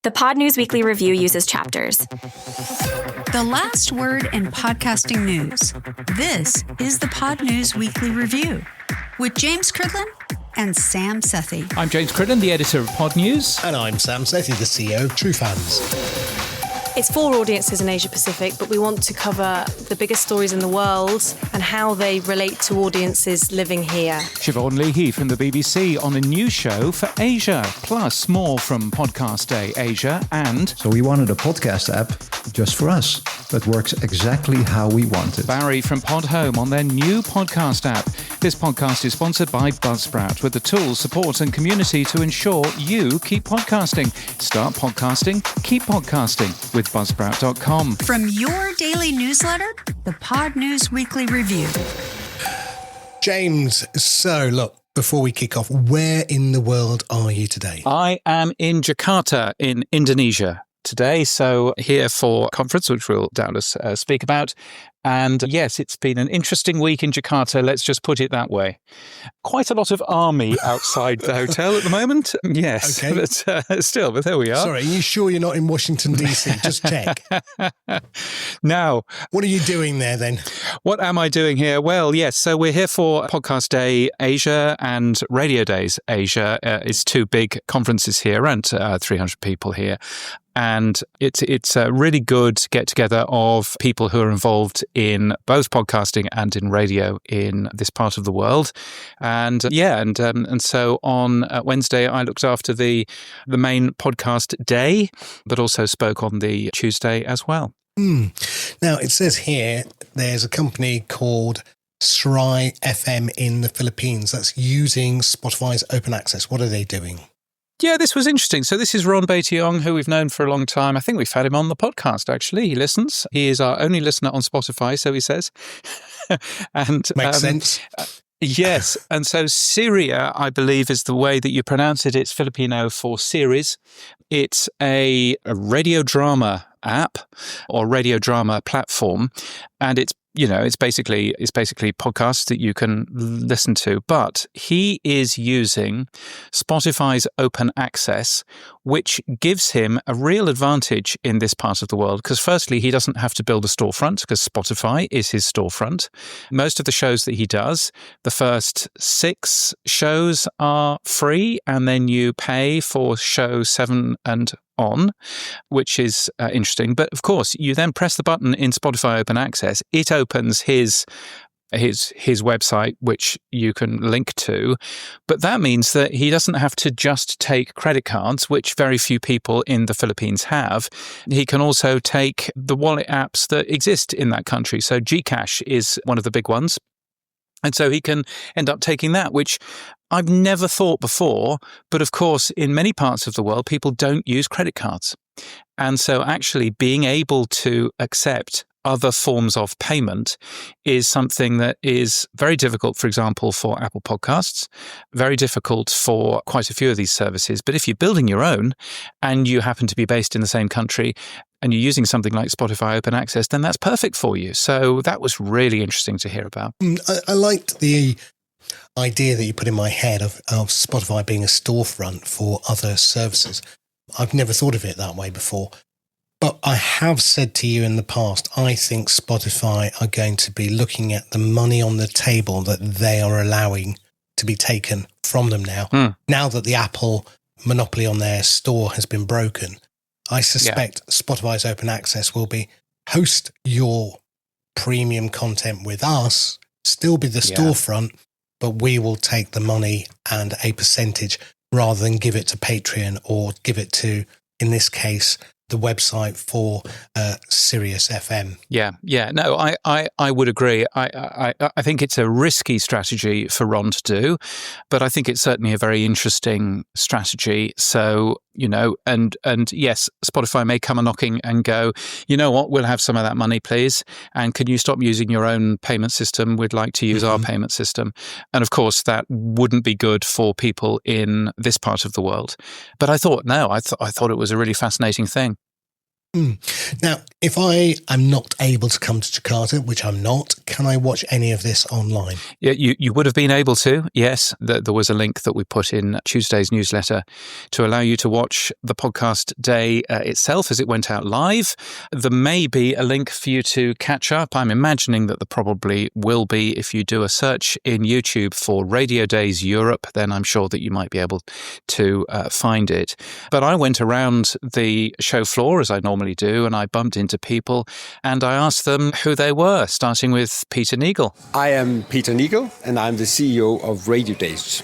The Pod News Weekly Review uses chapters. The last word in podcasting news. This is the Pod News Weekly Review with James Cridland and Sam Sethi. I'm James Cridland, the editor of Pod News. And I'm Sam Sethi, the CEO of True Fans. It's for audiences in Asia Pacific, but we want to cover the biggest stories in the world and how they relate to audiences living here. Siobhan Leahy from the BBC on a new show for Asia, plus more from Podcast Day Asia and... So we wanted a podcast app just for us that works exactly how we want it. Barry from Podhome on their new podcast app. This podcast is sponsored by Buzzsprout with the tools, support and community to ensure you keep podcasting. Start podcasting, keep podcasting with Buzzsprout.com. From your daily newsletter, the Pod News Weekly Review. James, so look, before we kick off, where in the world are you today? I am in Jakarta in Indonesia today, so here for a conference, which we'll doubtless speak about. And yes, it's been an interesting week in Jakarta, let's just put it that way. Quite a lot of army outside the hotel at the moment. Yes, okay. But there we are. Sorry, are you sure you're not in Washington, D.C.? Just check. Now, what are you doing there then? What am I doing here? Well, yes, so we're here for Podcast Day Asia and Radio Days Asia. It's two big conferences here, around 300 people here. And it's a really good get-together of people who are involved in both podcasting and in radio in this part of the world. And and so on Wednesday, I looked after the main podcast day, but also spoke on the Tuesday as well. Now, it says here there's a company called Sri FM in the Philippines that's using Spotify's open access. What are they doing? Yeah, this was interesting. So this is Ron Baitiong, who we've known for a long time. I think we've had him on the podcast, actually. He listens. He is our only listener on Spotify, so he says. And makes sense. Yes. And so Syria, I believe, is the way that you pronounce it. It's Filipino for series. It's a radio drama app or radio drama platform. And it's basically podcasts that you can listen to, but he is using Spotify's open access, which gives him a real advantage in this part of the world. Because firstly, he doesn't have to build a storefront because Spotify is his storefront. Most of the shows that he does, the first 6 shows are free, and then you pay for show 7 and on, which is interesting. But of course, you then press the button in Spotify Open Access. It opens his website, which you can link to. But that means that he doesn't have to just take credit cards, which very few people in the Philippines have. He can also take the wallet apps that exist in that country. So Gcash is one of the big ones. And so he can end up taking that, which I've never thought before. But of course, in many parts of the world, people don't use credit cards. And so actually being able to accept other forms of payment is something that is very difficult, for example, for Apple Podcasts, very difficult for quite a few of these services. But if you're building your own and you happen to be based in the same country and you're using something like Spotify Open Access, then that's perfect for you. So that was really interesting to hear about. I liked the idea that you put in my head of Spotify being a storefront for other services. I've never thought of it that way before. But I have said to you in the past, I think Spotify are going to be looking at the money on the table that they are allowing to be taken from them now. Now that the Apple monopoly on their store has been broken, I suspect Spotify's open access will be host your premium content with us, still be the storefront, but we will take the money and a percentage rather than give it to Patreon or give it to, in this case, the website for Sirius FM. Yeah. No, I would agree. I think it's a risky strategy for Ron to do, but I think it's certainly a very interesting strategy. So, and yes, Spotify may come a knocking and go, you know what, we'll have some of that money, please. And can you stop using your own payment system? We'd like to use our payment system. And of course, that wouldn't be good for people in this part of the world. But I thought, no, I thought it was a really fascinating thing. Now, if I am not able to come to Jakarta, which I'm not, can I watch any of this online? Yeah, you would have been able to, yes. There was a link that we put in Tuesday's newsletter to allow you to watch the podcast day itself as it went out live. There may be a link for you to catch up. I'm imagining that there probably will be. If you do a search in YouTube for Radio Days Europe, then I'm sure that you might be able to find it. But I went around the show floor, as I normally do, and I bumped into people and I asked them who they were, starting with Peter Nigel. I am Peter Nigel and I'm the CEO of Radio Days.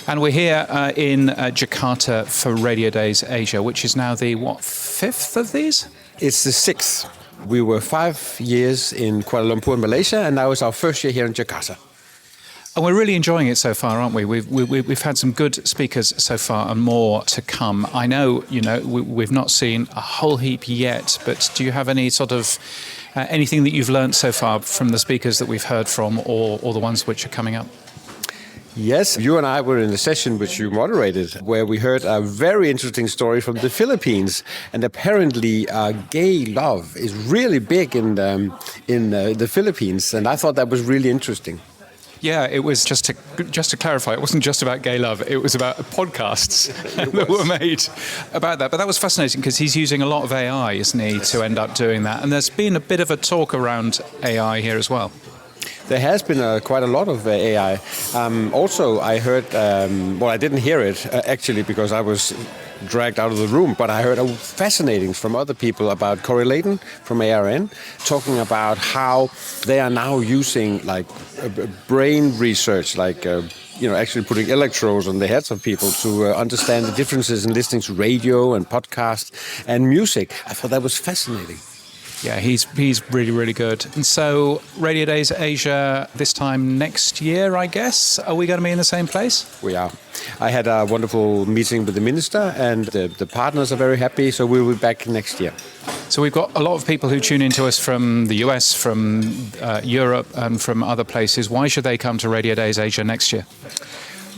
And we're here in Jakarta for Radio Days Asia, which is now the, fifth of these? It's the sixth. We were 5 years in Kuala Lumpur, Malaysia, and now it's our first year here in Jakarta. And we're really enjoying it so far, aren't we? We've had some good speakers so far and more to come. I know, we've not seen a whole heap yet, but do you have any sort of anything that you've learned so far from the speakers that we've heard from or the ones which are coming up? Yes, you and I were in a session which you moderated where we heard a very interesting story from the Philippines. And apparently gay love is really big in the Philippines. And I thought that was really interesting. Yeah, it was just to clarify, it wasn't just about gay love, it was about podcasts that were made about that. But that was fascinating because he's using a lot of AI, isn't he, to end up doing that. And there's been a bit of a talk around AI here as well. There has been quite a lot of AI. Also, I heard, I didn't hear it actually because I was dragged out of the room, but I heard fascinating from other people about Corey Layton from ARN, talking about how they are now using like brain research, like actually putting electrodes on the heads of people to understand the differences in listening to radio and podcast and music. I thought that was fascinating. Yeah, he's really, really good. And so Radio Days Asia this time next year, I guess. Are we going to be in the same place? We are. I had a wonderful meeting with the minister and the partners are very happy, so we'll be back next year. So we've got a lot of people who tune into us from the US, from Europe and from other places. Why should they come to Radio Days Asia next year?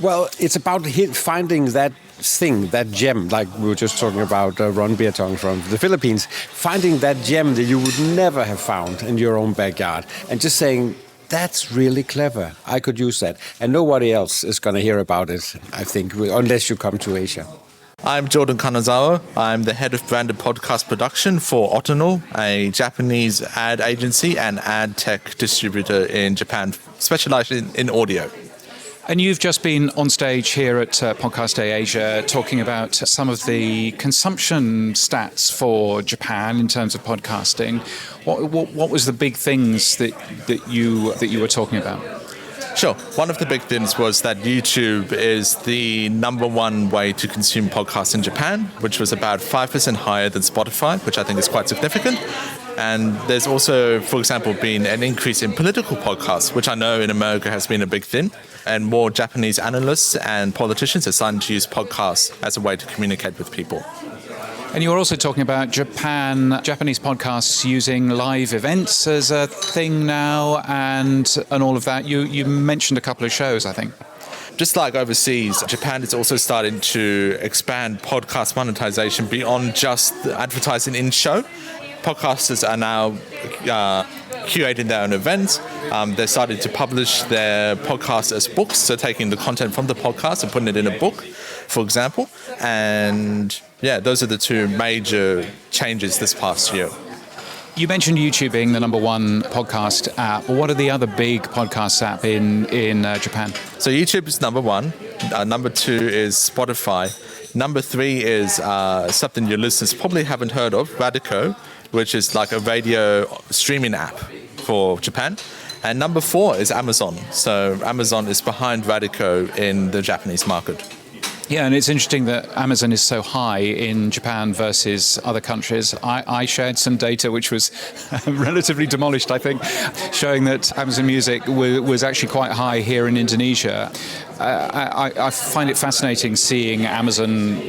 Well, it's about finding that thing, that gem, like we were just talking about Ron Biatong from the Philippines, finding that gem that you would never have found in your own backyard and just saying, that's really clever, I could use that. And nobody else is going to hear about it, I think, unless you come to Asia. I'm Jordan Kanazawa. I'm the head of branded podcast production for Otonal, a Japanese ad agency and ad tech distributor in Japan, specializing in audio. And you've just been on stage here at Podcast Day Asia talking about some of the consumption stats for Japan in terms of podcasting. What was the big things that you were talking about? Sure. One of the big things was that YouTube is the number one way to consume podcasts in Japan, which was about 5% higher than Spotify, which I think is quite significant. And there's also, for example, been an increase in political podcasts, which I know in America has been a big thing. And more Japanese analysts and politicians are starting to use podcasts as a way to communicate with people. And you were also talking about Japanese podcasts using live events as a thing now and all of that. You mentioned a couple of shows, I think. Just like overseas, Japan is also starting to expand podcast monetization beyond just advertising in show. Podcasters are now curating their own events. They're starting to publish their podcasts as books, so taking the content from the podcast and putting it in a book, for example. And yeah, those are the two major changes this past year. You mentioned YouTube being the number one podcast app. What are the other big podcast apps in Japan? So YouTube is number one. Number two is Spotify. Number three is something your listeners probably haven't heard of, Radico, which is like a radio streaming app for Japan. And number four is Amazon. So Amazon is behind Radico in the Japanese market. Yeah, and it's interesting that Amazon is so high in Japan versus other countries. I shared some data which was relatively demolished, I think, showing that Amazon Music was actually quite high here in Indonesia. I find it fascinating seeing Amazon,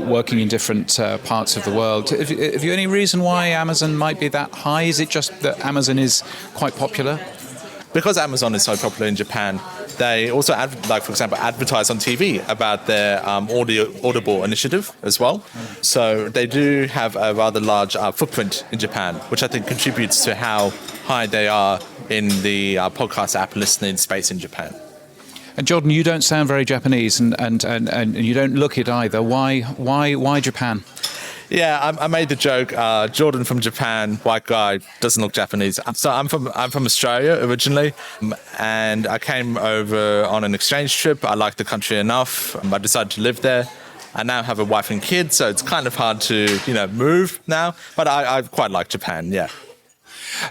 working in different parts of the world. Have you any reason why Amazon might be that high? Is it just that Amazon is quite popular? Because Amazon is so popular in Japan, They also, for example, advertise on TV about their Audible initiative as well. So they do have a rather large footprint in Japan, which I think contributes to how high they are in the podcast app listening space in Japan. And Jordan, you don't sound very Japanese, and you don't look it either. Why Japan? Yeah, I made the joke. Jordan from Japan, white guy, doesn't look Japanese. So I'm from Australia originally, and I came over on an exchange trip. I liked the country enough. I decided to live there. I now have a wife and kids, so it's kind of hard to move now. But I quite like Japan. Yeah.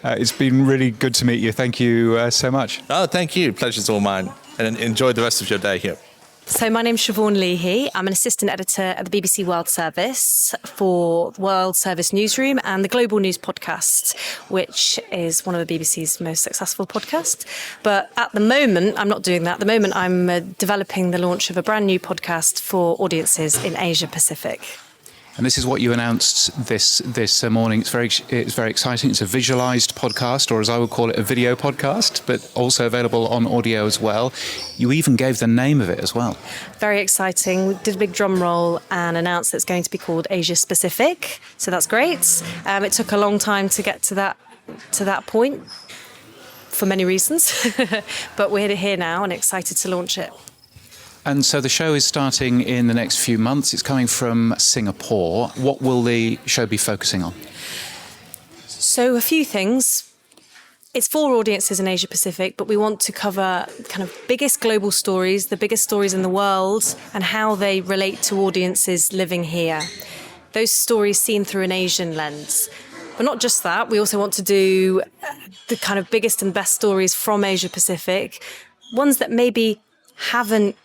It's been really good to meet you. Thank you so much. Oh, thank you. Pleasure's all mine. And enjoy the rest of your day here. So my name's Siobhan Leahy. I'm an assistant editor at the BBC World Service for World Service Newsroom and the Global News Podcast, which is one of the BBC's most successful podcasts. But at the moment, I'm not doing that. At the moment, I'm developing the launch of a brand new podcast for audiences in Asia Pacific. And this is what you announced this morning. It's very exciting. It's a visualized podcast, or as I would call it, a video podcast, but also available on audio as well. You even gave the name of it as well. Very exciting. We did a big drum roll and announced that it's going to be called Asia Pacific. So that's great. It took a long time to get to that point for many reasons, but we're here now and excited to launch it. And so the show is starting in the next few months. It's coming from Singapore. What will the show be focusing on? So a few things. It's for audiences in Asia Pacific, but we want to cover kind of biggest global stories, the biggest stories in the world, and how they relate to audiences living here. Those stories seen through an Asian lens. But not just that, we also want to do the kind of biggest and best stories from Asia Pacific, ones that maybe haven't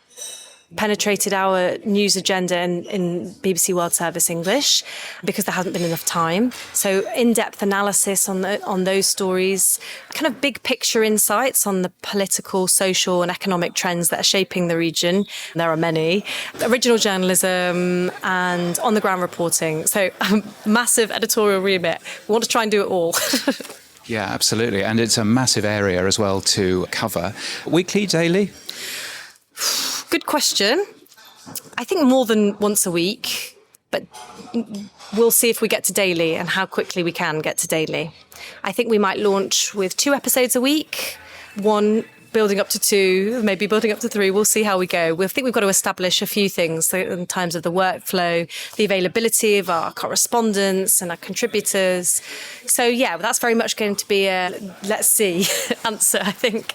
penetrated our news agenda in BBC World Service English because there hasn't been enough time. So in-depth analysis on those stories, kind of big picture insights on the political, social and economic trends that are shaping the region. There are many. Original journalism and on-the-ground reporting. So massive editorial remit. We want to try and do it all. Yeah, absolutely. And it's a massive area as well to cover. Weekly, daily? Good question. I think more than once a week, but we'll see if we get to daily and how quickly we can get to daily. I think we might launch with 2 episodes a week, 1 building up to 2, maybe building up to 3. We'll see how we go. I think we've got to establish a few things in terms of the workflow, the availability of our correspondents and our contributors. So yeah, that's very much going to be a let's see answer, I think.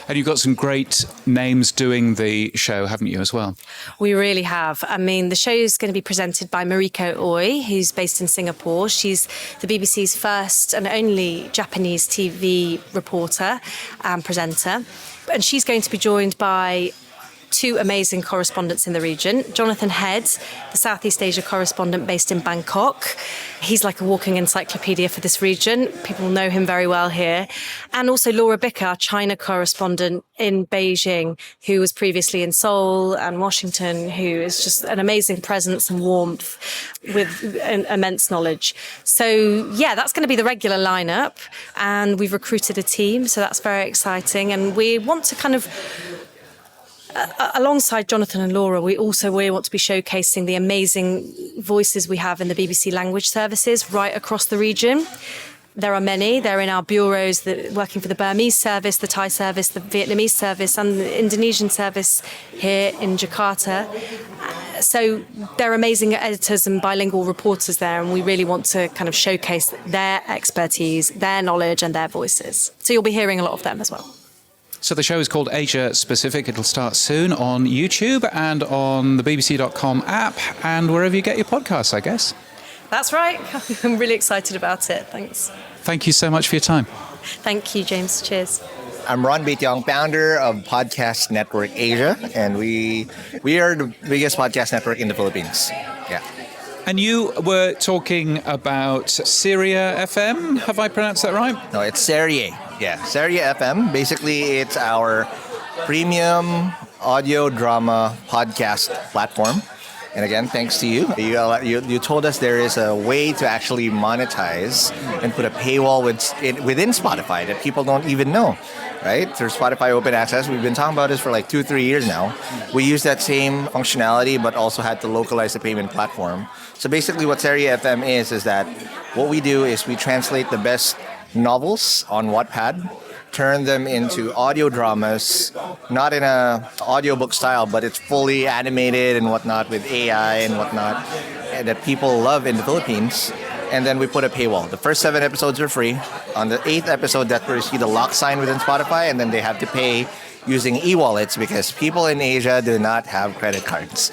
And you've got some great names doing the show, haven't you, as well? We really have. I mean, the show is going to be presented by Mariko Oi, who's based in Singapore. She's the BBC's first and only Japanese TV reporter and presenter. And she's going to be joined by 2 amazing correspondents in the region. Jonathan Head, the Southeast Asia correspondent based in Bangkok. He's like a walking encyclopedia for this region. People know him very well here. And also Laura Bicker, our China correspondent in Beijing, who was previously in Seoul and Washington, who is just an amazing presence and warmth with immense knowledge. So yeah, that's going to be the regular lineup. And we've recruited a team, so that's very exciting. And we want to kind of alongside Jonathan and Laura, we want to be showcasing the amazing voices we have in the BBC language services right across the region. There are many. They're in our bureaus working for the Burmese service, the Thai service, the Vietnamese service and the Indonesian service here in Jakarta. So they're amazing editors and bilingual reporters there, and we really want to kind of showcase their expertise, their knowledge and their voices. So you'll be hearing a lot of them as well. So the show is called Asia Pacific. It'll start soon on YouTube and on the BBC.com app and wherever you get your podcasts, I guess. That's right. I'm really excited about it. Thanks. Thank you so much for your time. Thank you, James. Cheers. I'm Ron Baetiong, founder of Podcast Network Asia, and we are the biggest podcast network in the Philippines. Yeah. And you were talking about Syria FM. Have I pronounced that right? No, it's Serie. Yeah, Serie FM. Basically, it's our premium audio drama podcast platform. And again, thanks to you. You told us there is a way to actually monetize and put a paywall within Spotify that people don't even know, right? Through Spotify Open Access. We've been talking about this for like 2-3 years now. We use that same functionality, but also had to localize the payment platform. So basically what Seria FM is that what we do is we translate the best novels on Wattpad, turn them into audio dramas, not in a audiobook style, but it's fully animated and whatnot with AI and whatnot that people love in the Philippines. And then we put a paywall. The first 7 episodes are free. On the 8th episode, that's where you see the lock sign within Spotify, and then they have to pay using e-wallets because people in Asia do not have credit cards.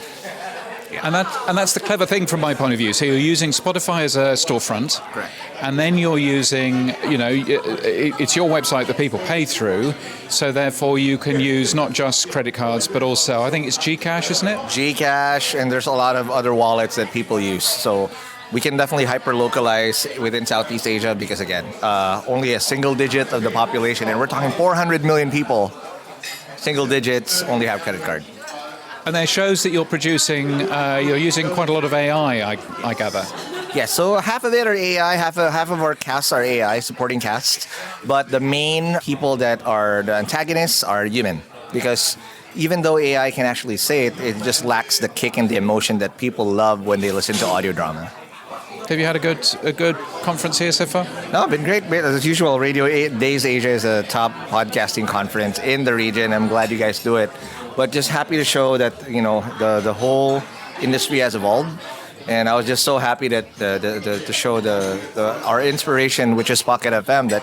And that's the clever thing from my point of view. So you're using Spotify as a storefront. Correct. And then you're using, it's your website that people pay through. So therefore you can use not just credit cards, but also, I think it's Gcash, isn't it? Gcash, and there's a lot of other wallets that people use. So we can definitely hyper-localize within Southeast Asia because, again, only a single digit of the population, and we're talking 400 million people, single digits, only have credit card. And there shows that you're producing, you're using quite a lot of AI, I gather. Yeah, so half of it are AI, half of our casts are AI, supporting casts. But the main people that are the antagonists are human. Because even though AI can actually say it, it just lacks the kick and the emotion that people love when they listen to audio drama. Have you had a good conference here so far? No, been great. As usual, Radio Days Asia is a top podcasting conference in the region. I'm glad you guys do it. But just happy to show that, the whole industry has evolved. And I was just so happy that to show our inspiration, which is Pocket FM, that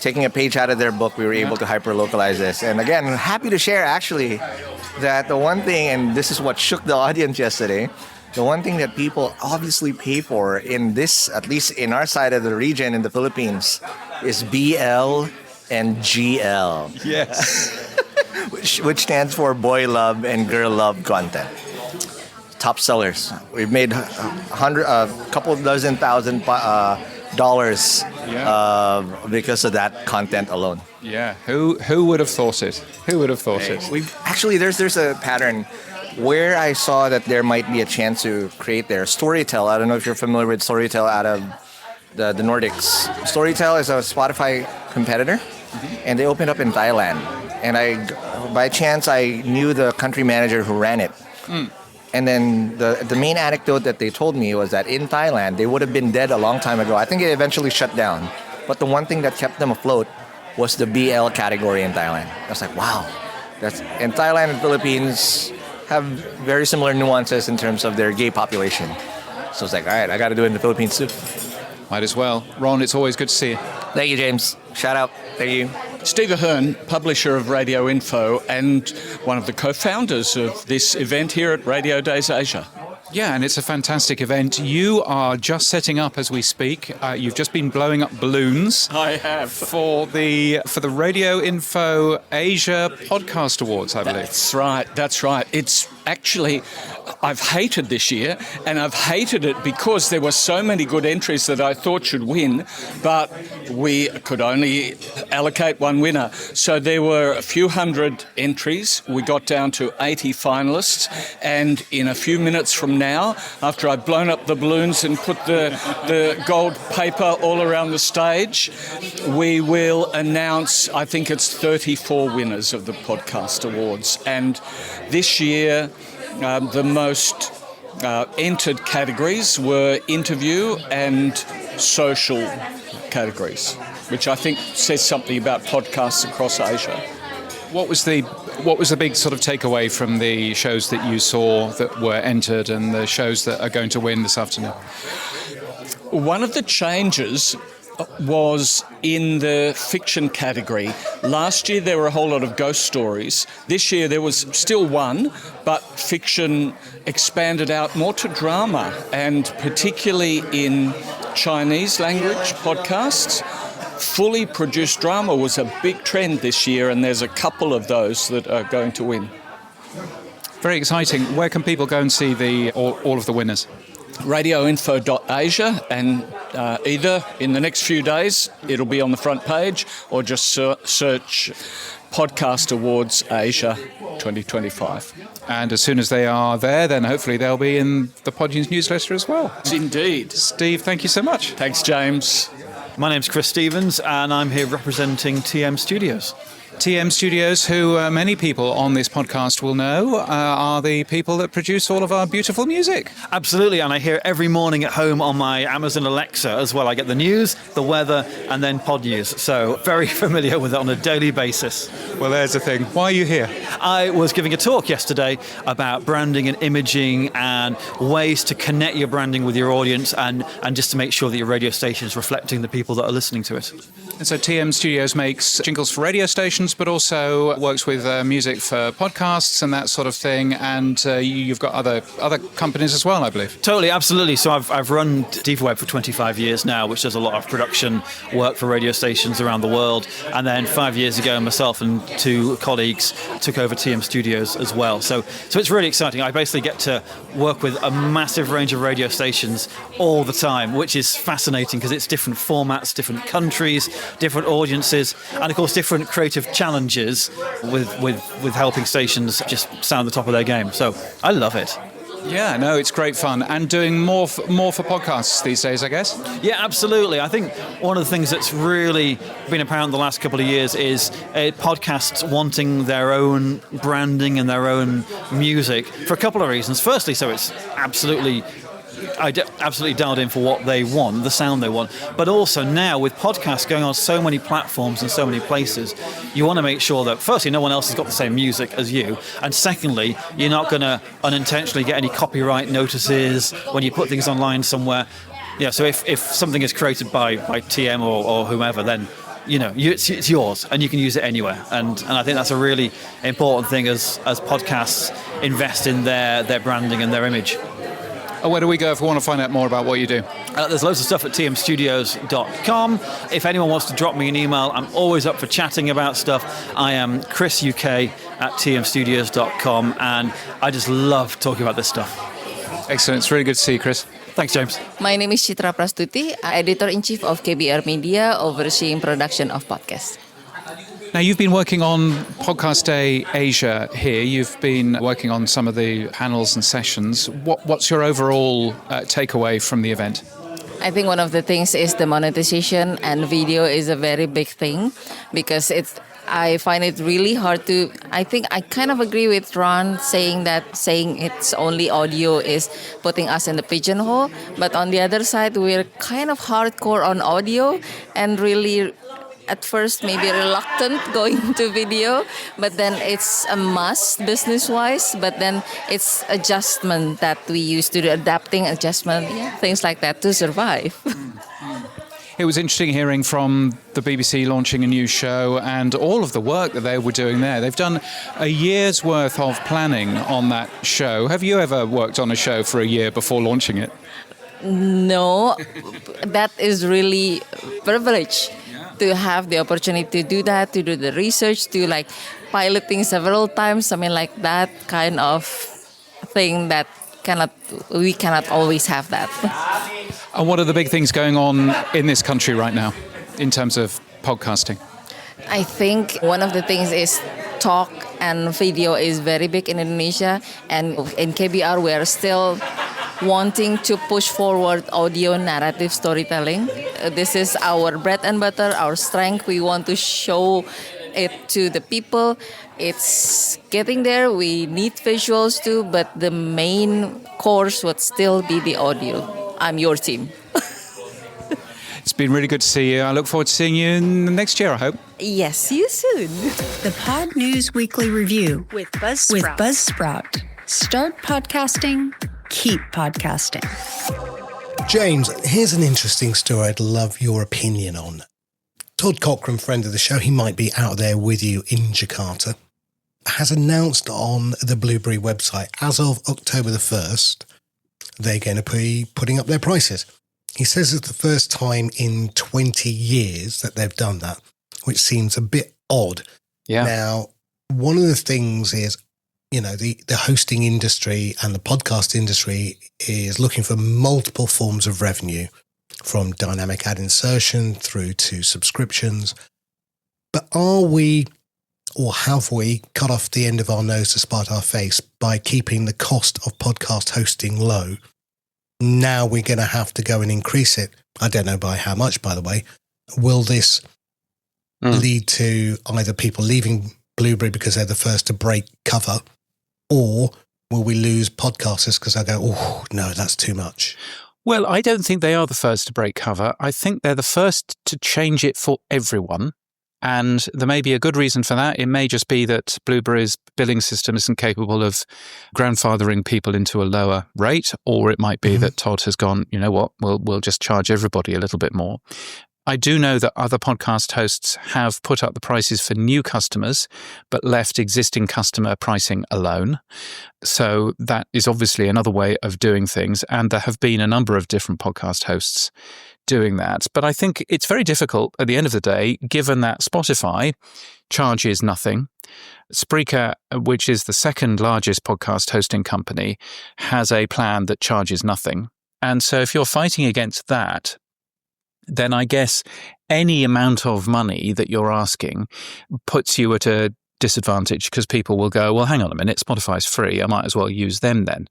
taking a page out of their book, we were able to hyper-localize this. And again, happy to share, actually, that the one thing, and this is what shook the audience yesterday, the one thing that people obviously pay for in this, at least in our side of the region in the Philippines, is BL and GL. Yes. which stands for Boy Love and Girl Love content. Top sellers. We've made a couple dozen thousand dollars because of that content alone. Yeah. Who would have thought it? Who would have thought it? Actually, there's a pattern where I saw that there might be a chance to create their Storytel. I don't know if you're familiar with Storytel out of the Nordics. Storytel is a Spotify competitor, and they opened up in Thailand. And by chance, I knew the country manager who ran it. And then the main anecdote that they told me was that in Thailand, they would have been dead a long time ago. I think it eventually shut down. But the one thing that kept them afloat was the BL category in Thailand. I was like, wow. And Thailand and Philippines have very similar nuances in terms of their gay population. So it's like, all right, I got to do it in the Philippines too. Might as well. Ron, it's always good to see you. Thank you, James. Shout out. Thank you. Steve Ahern, publisher of Radio Info and one of the co-founders of this event here at Radio Days Asia. Yeah, and it's a fantastic event. You are just setting up as we speak. You've just been blowing up balloons. I have. For the Radio Info Asia Podcast Awards, I believe. That's right. It's actually, I've hated this year, and I've hated it because there were so many good entries that I thought should win, but we could only allocate one winner. So there were a few hundred entries. We got down to 80 finalists, and in a few minutes from now, after I've blown up the balloons and put the gold paper all around the stage, we will announce, I think it's 34 winners of the Podcast Awards. And this year, the most entered categories were interview and social categories, which I think says something about podcasts across Asia. What was the big sort of takeaway from the shows that you saw that were entered and the shows that are going to win this afternoon? One of the changes was in the fiction category. Last year there were a whole lot of ghost stories. This year there was still one, but fiction expanded out more to drama, and particularly in Chinese language podcasts. Fully produced drama was a big trend this year, and there's a couple of those that are going to win. Very exciting. Where can people go and see all of the winners? radioinfo.asia, and either in the next few days it'll be on the front page, or just search Podcast Awards Asia 2025. And as soon as they are there, then hopefully they'll be in the Podhome newsletter as well. Indeed. Steve, thank you so much. Thanks, James. My name's Chris Stevens, and I'm here representing TM Studios. TM Studios, who many people on this podcast will know, are the people that produce all of our beautiful music. Absolutely, and I hear every morning at home on my Amazon Alexa as well. I get the news, the weather, and then pod news. So very familiar with it on a daily basis. Well, there's the thing. Why are you here? I was giving a talk yesterday about branding and imaging and ways to connect your branding with your audience and just to make sure that your radio station is reflecting the people that are listening to it. And so TM Studios makes jingles for radio stations, but also works with music for podcasts and that sort of thing. And you've got other companies as well, I believe. Totally, absolutely. So I've run DivaWeb for 25 years now, which does a lot of production work for radio stations around the world. And then 5 years ago, myself and 2 colleagues took over TM Studios as well. So it's really exciting. I basically get to work with a massive range of radio stations all the time, which is fascinating because it's different formats, different countries, different audiences, and of course different creative challenges with helping stations just sound the top of their game. So I love it. Yeah, no, it's great fun. And doing more for podcasts these days, I guess? Yeah, absolutely. I think one of the things that's really been apparent the last couple of years is podcasts wanting their own branding and their own music for a couple of reasons. Firstly, so it's absolutely dialed in for what they want, the sound they want. But also now with podcasts going on so many platforms and so many places, you want to make sure that firstly, no one else has got the same music as you. And secondly, you're not going to unintentionally get any copyright notices when you put things online somewhere. Yeah, so if something is created by TM or whomever, then it's yours and you can use it anywhere. And I think that's a really important thing as podcasts invest in their branding and their image. Where do we go if we want to find out more about what you do? There's loads of stuff at tmstudios.com. If anyone wants to drop me an email, I'm always up for chatting about stuff. I am chrisuk@tmstudios.com, and I just love talking about this stuff. Excellent. It's really good to see you, Chris. Thanks, James. My name is Chitra Prastuti, Editor-in-Chief of KBR Media, overseeing production of podcasts. Now, you've been working on Podcast Day Asia here. You've been working on some of the panels and sessions. What's your overall takeaway from the event? I think one of the things is the monetization, and video is a very big thing because I find it really hard to. I think I kind of agree with Ron saying it's only audio is putting us in the pigeonhole. But on the other side, we're kind of hardcore on audio and really at first maybe reluctant going to video, but then it's a must business-wise, but then it's adjustment that we use to do, adapting adjustment, things like that to survive. It was interesting hearing from the BBC launching a new show and all of the work that they were doing there. They've done a year's worth of planning on that show. Have you ever worked on a show for a year before launching it? No, that is really privilege. To have the opportunity to do that, to do the research, to like piloting several times, like that kind of thing that we cannot always have that. And what are the big things going on in this country right now in terms of podcasting? I think one of the things is talk and video is very big in Indonesia, and in KBR we are still wanting to push forward audio narrative storytelling. This is our bread and butter, our strength. We want to show it to the people. It's getting there. We need visuals too, but the main course would still be the audio. I'm your team. It's been really good to see you. I look forward to seeing you next year, I hope. Yes, see you soon. The Pod News Weekly Review with Buzzsprout. Start podcasting, keep podcasting. James, here's an interesting story I'd love your opinion on. Todd Cochran, friend of the show, he might be out there with you in Jakarta, has announced on the Blueberry website, as of October the 1st, they're going to be putting up their prices. He says it's the first time in 20 years that they've done that, which seems a bit odd. Yeah. Now, one of the things is, the hosting industry and the podcast industry is looking for multiple forms of revenue, from dynamic ad insertion through to subscriptions. But are we, or have we, cut off the end of our nose to spite our face by keeping the cost of podcast hosting low? Now we're going to have to go and increase it. I don't know by how much, by the way. Will this lead to either people leaving Blueberry because they're the first to break cover, or will we lose podcasters because they go, oh, no, that's too much? Well, I don't think they are the first to break cover. I think they're the first to change it for everyone. And there may be a good reason for that. It may just be that Blueberry's billing system isn't capable of grandfathering people into a lower rate, or it might be that Todd has gone, you know what, we'll just charge everybody a little bit more. I do know that other podcast hosts have put up the prices for new customers, but left existing customer pricing alone. So that is obviously another way of doing things. And there have been a number of different podcast hosts doing that. But I think it's very difficult at the end of the day, given that Spotify charges nothing. Spreaker, which is the second largest podcast hosting company, has a plan that charges nothing. And so if you're fighting against that, then I guess any amount of money that you're asking puts you at a disadvantage, because people will go, well, hang on a minute, Spotify's free. I might as well use them then.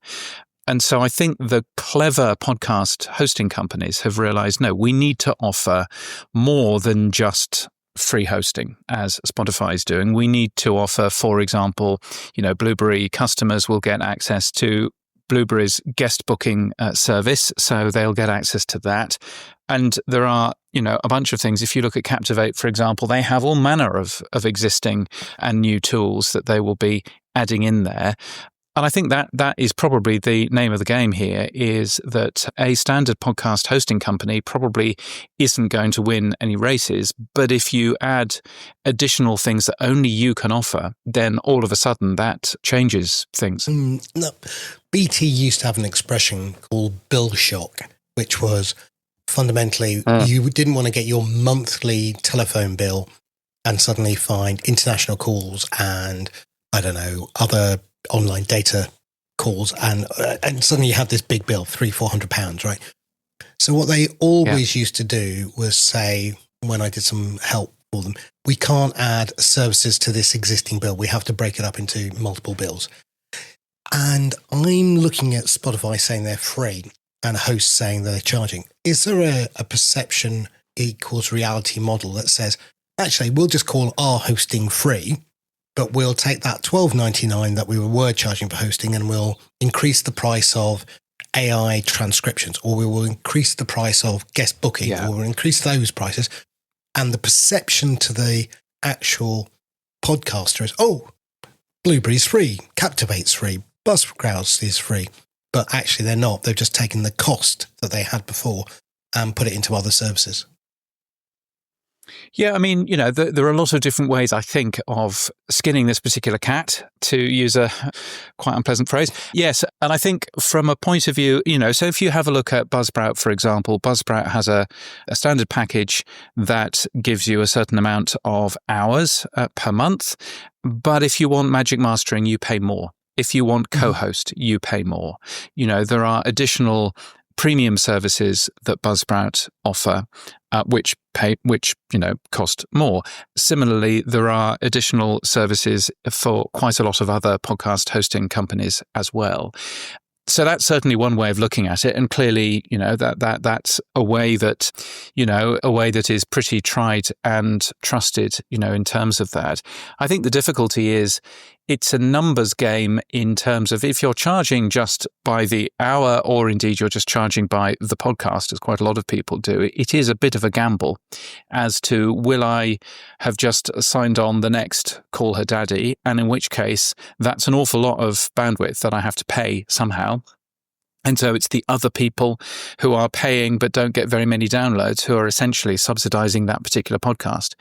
And so I think the clever podcast hosting companies have realized, no, we need to offer more than just free hosting, as Spotify is doing. We need to offer, for example, Blueberry customers will get access to Blueberry's guest booking service, so they'll get access to that. And there are, a bunch of things. If you look at Captivate, for example, they have all manner of existing and new tools that they will be adding in there. And I think that is probably the name of the game here, is that a standard podcast hosting company probably isn't going to win any races. But if you add additional things that only you can offer, then all of a sudden that changes things. No. BT used to have an expression called bill shock, which was fundamentally you didn't want to get your monthly telephone bill and suddenly find international calls and, I don't know, other online data calls, and suddenly you have this big bill, £300-400, right? So what they always used to do was say, when I did some help for them, we can't add services to this existing bill. We have to break it up into multiple bills. And I'm looking at Spotify saying they're free and hosts saying they're charging. Is there a perception equals reality model that says, actually, we'll just call our hosting free, but we'll take that $12.99 that we were charging for hosting and we'll increase the price of AI transcriptions, or we will increase the price of guest booking, or we'll increase those prices. And the perception to the actual podcaster is, oh, Blueberry's free, Captivate's free, Buzzsprout is free. But actually they're not. They've just taken the cost that they had before and put it into other services. Yeah, I mean, there are a lot of different ways, I think, of skinning this particular cat, to use a quite unpleasant phrase. Yes, and I think from a point of view, so if you have a look at Buzzsprout, for example, Buzzsprout has a standard package that gives you a certain amount of hours per month. But if you want Magic Mastering, you pay more. If you want co-host, you pay more. There are additional premium services that Buzzsprout offer, which cost more. Similarly, there are additional services for quite a lot of other podcast hosting companies as well. So that's certainly one way of looking at it, and clearly, that's a way that, is pretty tried and trusted, in terms of that. I think the difficulty is it's a numbers game in terms of if you're charging just by the hour, or indeed you're just charging by the podcast, as quite a lot of people do. It is a bit of a gamble as to, will I have just signed on the next Call Her Daddy, and in which case that's an awful lot of bandwidth that I have to pay somehow. And so it's the other people who are paying but don't get very many downloads who are essentially subsidizing that particular podcast.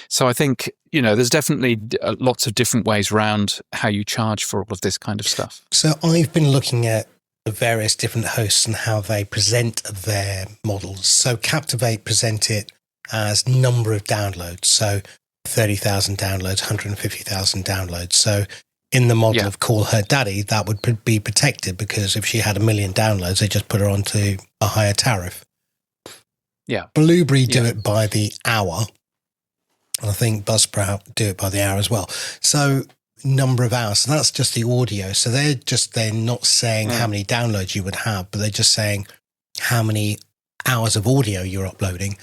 So I think, there's definitely lots of different ways around how you charge for all of this kind of stuff. So I've been looking at the various different hosts and how they present their models. So Captivate present it as number of downloads. So 30,000 downloads, 150,000 downloads. So in the model of Call Her Daddy, that would be protected, because if she had 1 million downloads, they just put her onto a higher tariff. Yeah. Blueberry do it by the hour. And I think Buzzsprout do it by the hour as well. So number of hours. So that's just the audio. So they're not saying how many downloads you would have, but they're just saying how many hours of audio you're uploading.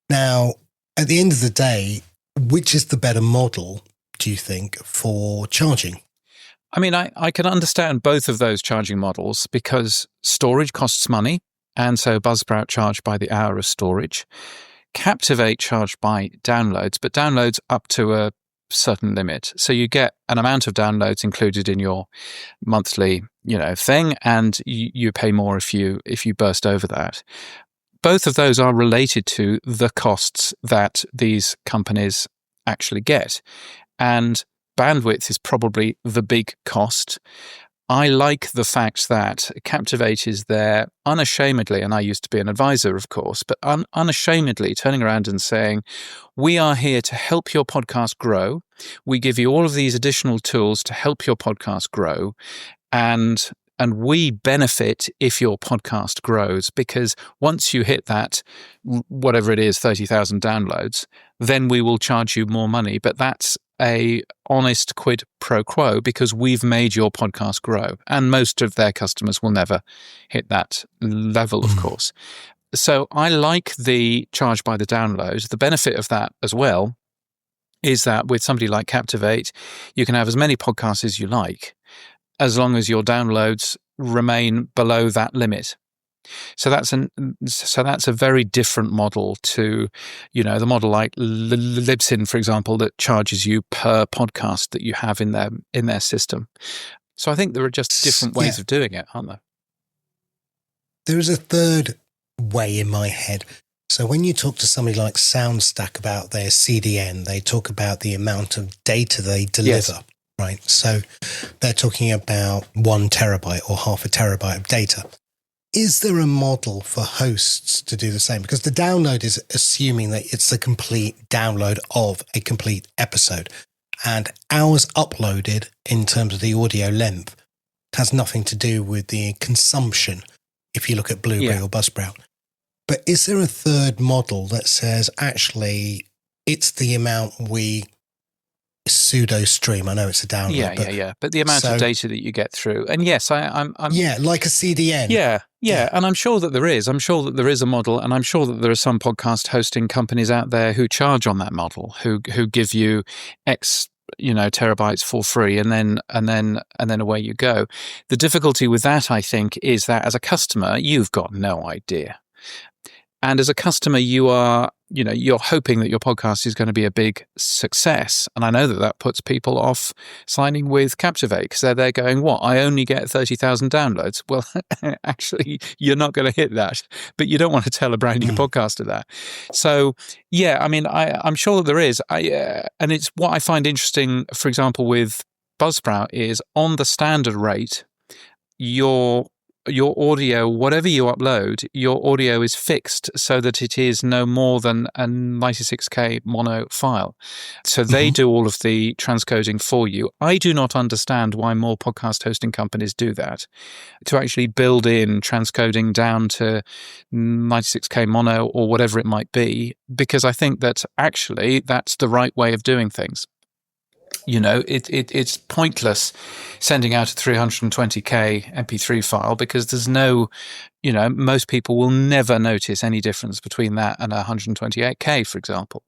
Now, at the end of the day, which is the better model, do you think, for charging? I mean, I can understand both of those charging models, because storage costs money, and so Buzzsprout charge by the hour of storage. Captivate charge by downloads, but downloads up to a certain limit. So you get an amount of downloads included in your monthly, thing, and you pay more if you burst over that. Both of those are related to the costs that these companies actually get. And bandwidth is probably the big cost. I like the fact that Captivate is there unashamedly, and I used to be an advisor, of course, but unashamedly turning around and saying, we are here to help your podcast grow. We give you all of these additional tools to help your podcast grow. And we benefit if your podcast grows, because once you hit that, whatever it is, 30,000 downloads, then we will charge you more money. But that's a honest quid pro quo, because we've made your podcast grow. And most of their customers will never hit that level, of course. So I like the charge by the download. The benefit of that as well is that with somebody like Captivate, you can have as many podcasts as you like, as long as your downloads remain below that limit. So that's a very different model to, the model like Libsyn, for example, that charges you per podcast that you have in their system. So I think there are just different ways of doing it, aren't there? There is a third way in my head. So when you talk to somebody like SoundStack about their CDN, they talk about the amount of data they deliver. Yes. Right. So they're talking about 1 terabyte or 0.5 terabyte of data. Is there a model for hosts to do the same? Because the download is assuming that it's the complete download of a complete episode, and hours uploaded in terms of the audio length has nothing to do with the consumption, if you look at Blueberry or Buzzsprout. But is there a third model that says, actually, it's the amount we pseudo stream? I know it's a download. But the amount of data that you get through. And yes, I'm like a CDN. Yeah, and I'm sure that there is. I'm sure that there is a model, and I'm sure that there are some podcast hosting companies out there who charge on that model, who give you X, terabytes for free, and then away you go. The difficulty with that, I think, is that as a customer, you've got no idea. And as a customer, you're hoping that your podcast is going to be a big success. And I know that puts people off signing with Captivate, because they're going, what, I only get 30,000 downloads? Well, actually, you're not going to hit that, but you don't want to tell a brand new podcaster that. So, I'm sure that there is. And it's what I find interesting, for example, with Buzzsprout, is on the standard rate, your audio, whatever you upload, your audio is fixed so that it is no more than a 96K mono file. So they do all of the transcoding for you. I do not understand why more podcast hosting companies do that, to actually build in transcoding down to 96K mono or whatever it might be, because I think that actually that's the right way of doing things. It's pointless sending out a 320K MP3 file, because there's no, most people will never notice any difference between that and 128K, for example.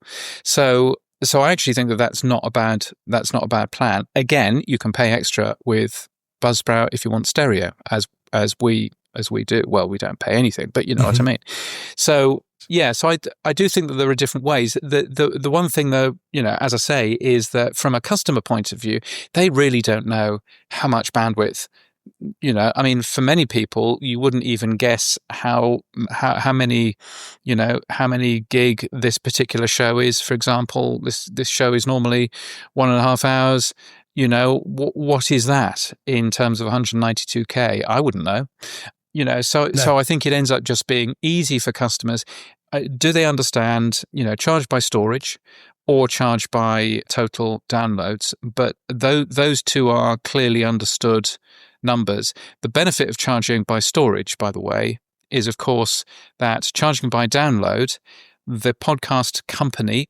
So I actually think that that's not a bad plan. Again, you can pay extra with Buzzsprout if you want stereo, as we do. Well, we don't pay anything, but you know what I mean. So I do think that there are different ways. The one thing, though, as I say, is that from a customer point of view, they really don't know how much bandwidth. For many people, you wouldn't even guess how many gig this particular show is. For example, this show is normally 1.5 hours. What is that in terms of 192K? I wouldn't know. So I think it ends up just being easy for customers. do they understand, charge by storage or charge by total downloads? But those two are clearly understood numbers. The benefit of charging by storage, by the way, is of course that charging by download, the podcast company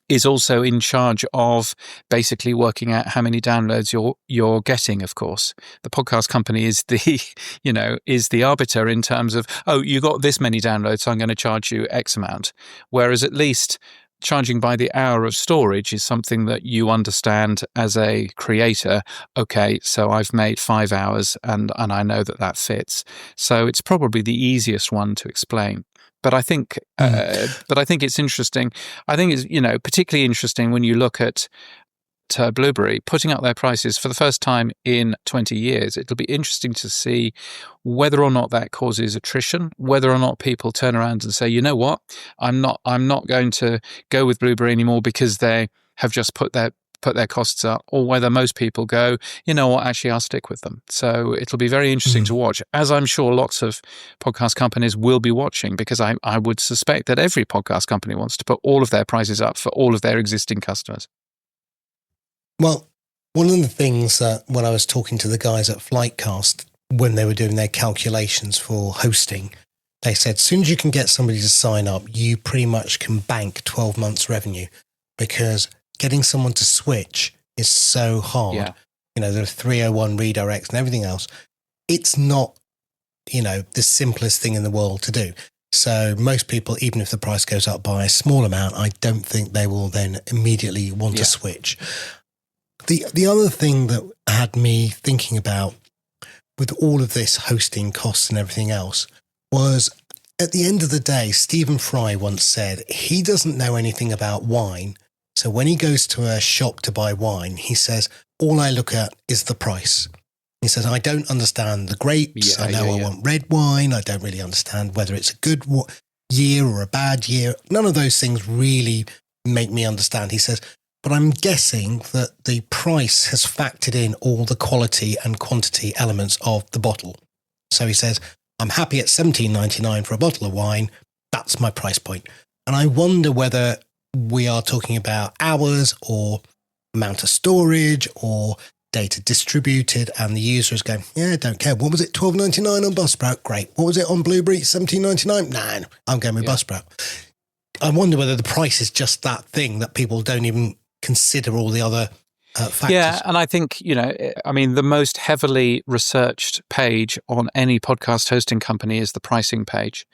is also in charge of basically working out how many downloads you're getting. Of course, the podcast company is the arbiter in terms of, oh, you got this many downloads, so I'm going to charge you X amount. Whereas at least charging by the hour of storage is something that you understand as a creator. Okay, so I've made 5 hours and I know that fits. So it's probably the easiest one to explain. But I think, it's interesting. I think it's particularly interesting when you look at Blueberry putting up their prices for the first time in 20 years. It'll be interesting to see whether or not that causes attrition, whether or not people turn around and say, you know what, I'm not going to go with Blueberry anymore because they have just put their costs up, or whether most people go, you know what, actually I'll stick with them. So it'll be very interesting to watch, as I'm sure lots of podcast companies will be watching, because I would suspect that every podcast company wants to put all of their prices up for all of their existing customers. Well, one of the things when I was talking to the guys at Flightcast, when they were doing their calculations for hosting, they said, as soon as you can get somebody to sign up, you pretty much can bank 12 months revenue, because getting someone to switch is so hard. Yeah. There are 301 redirects and everything else. It's not, the simplest thing in the world to do. So most people, even if the price goes up by a small amount, I don't think they will then immediately want to switch. The other thing that had me thinking about with all of this hosting costs and everything else was, at the end of the day, Stephen Fry once said he doesn't know anything about wine. So when he goes to a shop to buy wine, he says, all I look at is the price. He says, I don't understand the grapes. I want red wine. I don't really understand whether it's a good year or a bad year. None of those things really make me understand. He says, but I'm guessing that the price has factored in all the quality and quantity elements of the bottle. So he says, I'm happy at $17.99 for a bottle of wine. That's my price point. And I wonder whether we are talking about hours or amount of storage or data distributed, and the user is going, yeah, don't care. What was it? $12.99 on Buzzsprout? Great. What was it on Blueberry? $17.99? Nah, I'm going with Buzzsprout. I wonder whether the price is just that thing that people don't even consider all the other factors. Yeah, and I think, the most heavily researched page on any podcast hosting company is the pricing page.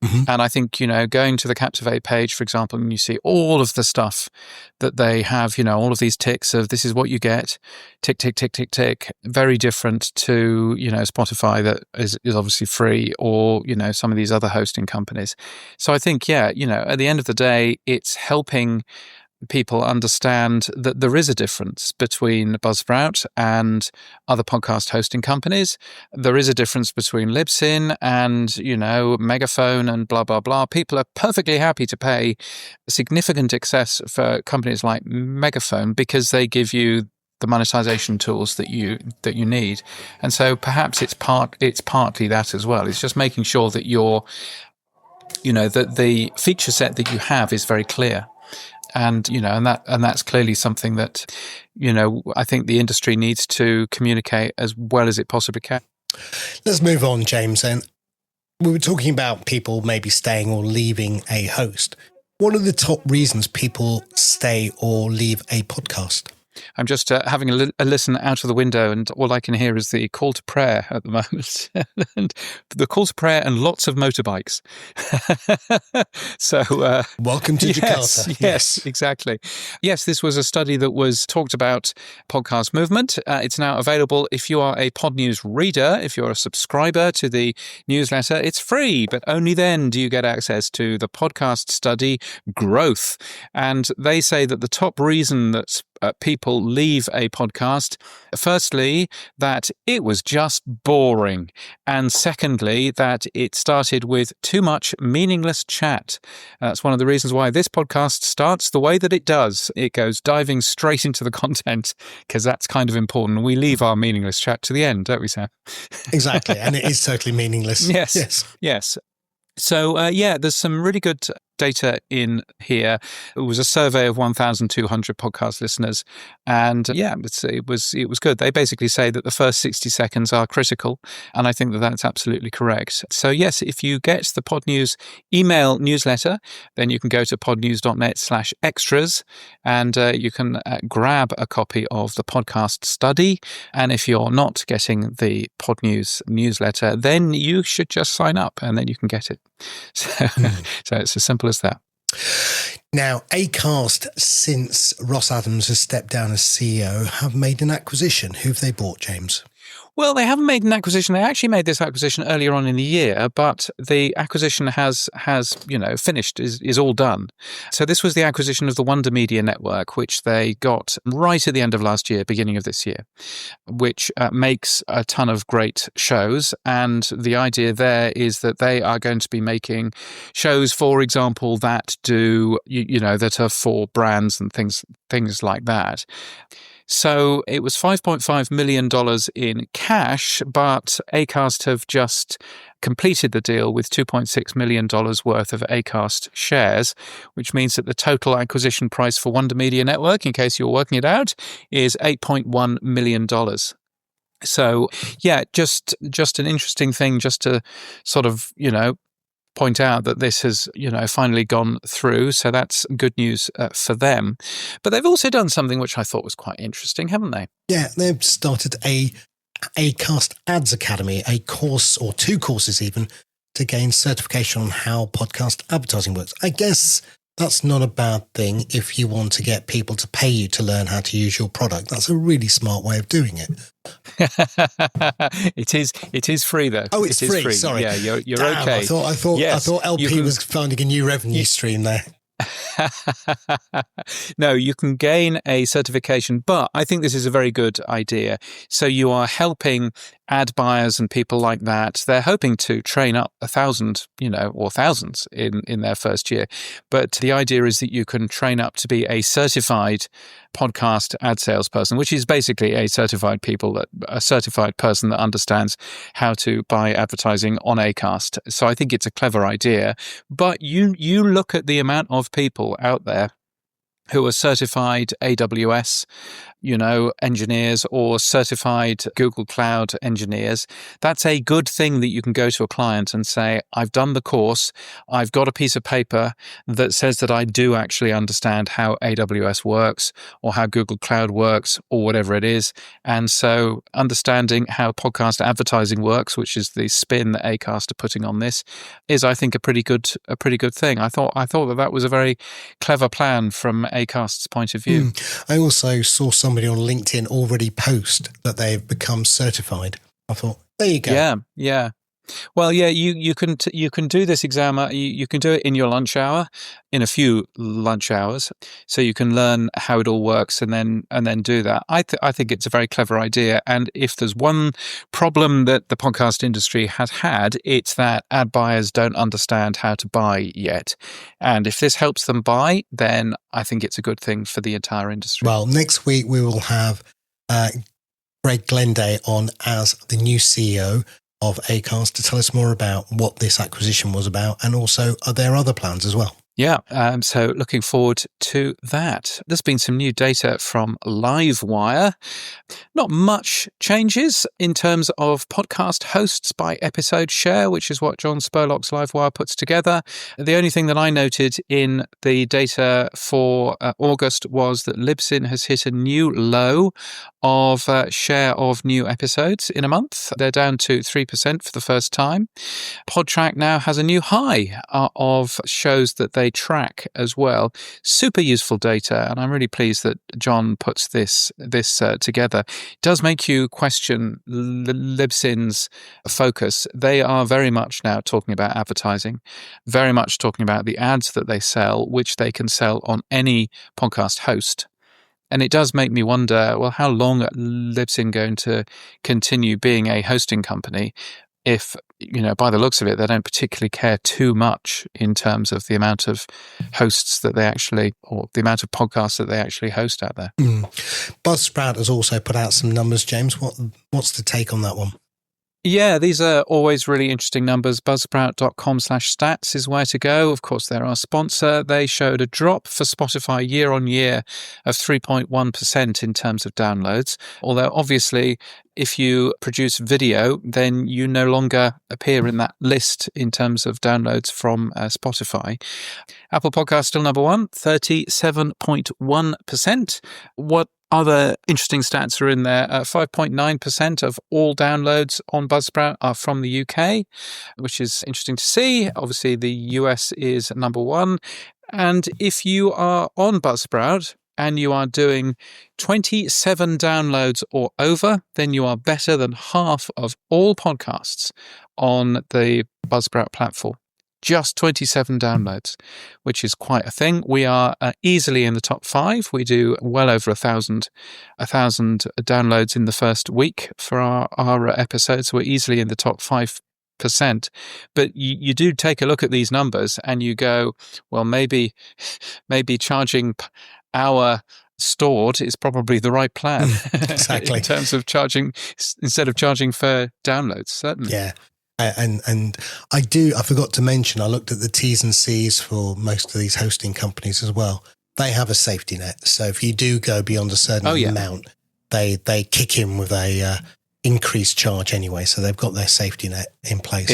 Mm-hmm. And I think, going to the Captivate page, for example, and you see all of the stuff that they have, all of these ticks of this is what you get, tick, tick, tick, tick, tick, very different to, Spotify that is obviously free, or, some of these other hosting companies. So I think, at the end of the day, it's helping people understand that there is a difference between Buzzsprout and other podcast hosting companies. There is a difference between Libsyn and, Megaphone and blah, blah, blah. People are perfectly happy to pay significant excess for companies like Megaphone because they give you the monetization tools that you need. And so perhaps it's partly that as well. It's just making sure that that the feature set that you have is very clear. And, and that's clearly something that, I think the industry needs to communicate as well as it possibly can. Let's move on, James. And we were talking about people maybe staying or leaving a host. What are the top reasons people stay or leave a podcast? I'm just having a listen out of the window, and all I can hear is the call to prayer at the moment. And the call to prayer and lots of motorbikes. So, welcome to Jakarta. Yes, exactly. Yes, this was a study that was talked about podcast movement. It's now available if you are a Pod News reader, if you're a subscriber to the newsletter. It's free, but only then do you get access to the podcast study growth. And they say that the top reason that people leave a podcast, firstly, that it was just boring. And secondly, that it started with too much meaningless chat. That's one of the reasons why this podcast starts the way that it does. It goes diving straight into the content, because that's kind of important. We leave our meaningless chat to the end, don't we, Sam? Exactly. And it is totally meaningless. Yes. So, there's some really good data in here. It was a survey of 1,200 podcast listeners. And it was good. They basically say that the first 60 seconds are critical. And I think that that's absolutely correct. So, yes, if you get the Pod News email newsletter, then you can go to podnews.net/extras and you can grab a copy of the podcast study. And if you're not getting the Pod News newsletter, then you should just sign up and then you can get it. So it's as simple as that. Now, Acast, since Ross Adams has stepped down as CEO, have made an acquisition. Who have they bought, James? Well, they haven't made an acquisition. They actually made this acquisition earlier on in the year, but the acquisition has finished, is all done. So this was the acquisition of the Wonder Media Network, which they got right at the end of last year, beginning of this year, which makes a ton of great shows. And the idea there is that they are going to be making shows, for example, that do, that are for brands and things like that. So it was $5.5 million in cash, but Acast have just completed the deal with $2.6 million worth of Acast shares, which means that the total acquisition price for Wonder Media Network, in case you're working it out, is $8.1 million. So, just an interesting thing just to sort of, point out that this has, finally gone through. So that's good news for them. But they've also done something which I thought was quite interesting, haven't they? Yeah, they've started a Acast Ads Academy, a course or 2 courses even, to gain certification on how podcast advertising works. I guess that's not a bad thing if you want to get people to pay you to learn how to use your product. That's a really smart way of doing it. It is free though. Oh, it's free. Sorry. Yeah, you're Damn, okay. I thought LP was finding a new revenue stream there. No, you can gain a certification, but I think this is a very good idea. So you are helping ad buyers and people like that. They're hoping to train up 1,000, or thousands in their first year. But the idea is that you can train up to be a certified podcast ad salesperson, which is basically a certified person that understands how to buy advertising on Acast. So I think it's a clever idea. But you look at the amount of people out there who are certified AWS, engineers or certified Google Cloud engineers. That's a good thing that you can go to a client and say, I've done the course. I've got a piece of paper that says that I do actually understand how AWS works or how Google Cloud works or whatever it is. And so understanding how podcast advertising works, which is the spin that Acast are putting on this, is, I think, a pretty good thing. I thought that was a very clever plan from Acast's point of view. I also saw somebody on LinkedIn already post that they've become certified. I thought, there you go. Yeah. Well, you can do this exam. You can do it in your lunch hour, in a few lunch hours, so you can learn how it all works and then do that. I think it's a very clever idea. And if there's one problem that the podcast industry has had, it's that ad buyers don't understand how to buy yet. And if this helps them buy, then I think it's a good thing for the entire industry. Well, next week we will have Greg Glenday on as the new CEO of Acast to tell us more about what this acquisition was about, and also are there other plans as well? Yeah, so looking forward to that. There's been some new data from Livewire. Not much changes in terms of podcast hosts by episode share, which is what John Spurlock's Livewire puts together. The only thing that I noted in the data for August was that Libsyn has hit a new low of share of new episodes in a month. They're down to 3% for the first time. Podtrac now has a new high of shows that they track as well. Super useful data, and I'm really pleased that John puts this together. It does make you question Libsyn's focus. They are very much now talking about advertising, very much talking about the ads that they sell, which they can sell on any podcast host. And it does make me wonder, well, how long are Libsyn going to continue being a hosting company if, by the looks of it, they don't particularly care too much in terms of the amount of hosts that they actually, or the amount of podcasts that they actually host out there. Buzzsprout has also put out some numbers, James. What's the take on that one? Yeah, these are always really interesting numbers. Buzzsprout.com/stats is where to go. Of course, they're our sponsor. They showed a drop for Spotify year on year of 3.1% in terms of downloads. Although obviously, if you produce video, then you no longer appear in that list in terms of downloads from Spotify. Apple Podcast still number one, 37.1%. What other interesting stats are in there. 5.9% of all downloads on Buzzsprout are from the UK, which is interesting to see. Obviously, the US is number one. And if you are on Buzzsprout and you are doing 27 downloads or over, then you are better than half of all podcasts on the Buzzsprout platform. Just 27 downloads, which is quite a thing. We are easily in the top 5. We do well over 1,000 downloads in the first week for our episodes. We're easily in the top 5%. But you do take a look at these numbers and you go, well, maybe charging hour stored is probably the right plan. Exactly. In terms of charging, instead of charging for downloads, certainly. Yeah. And I forgot to mention, I looked at the T's and C's for most of these hosting companies as well. They have a safety net. So if you do go beyond a certain amount, they kick in with a increased charge anyway. So they've got their safety net in place.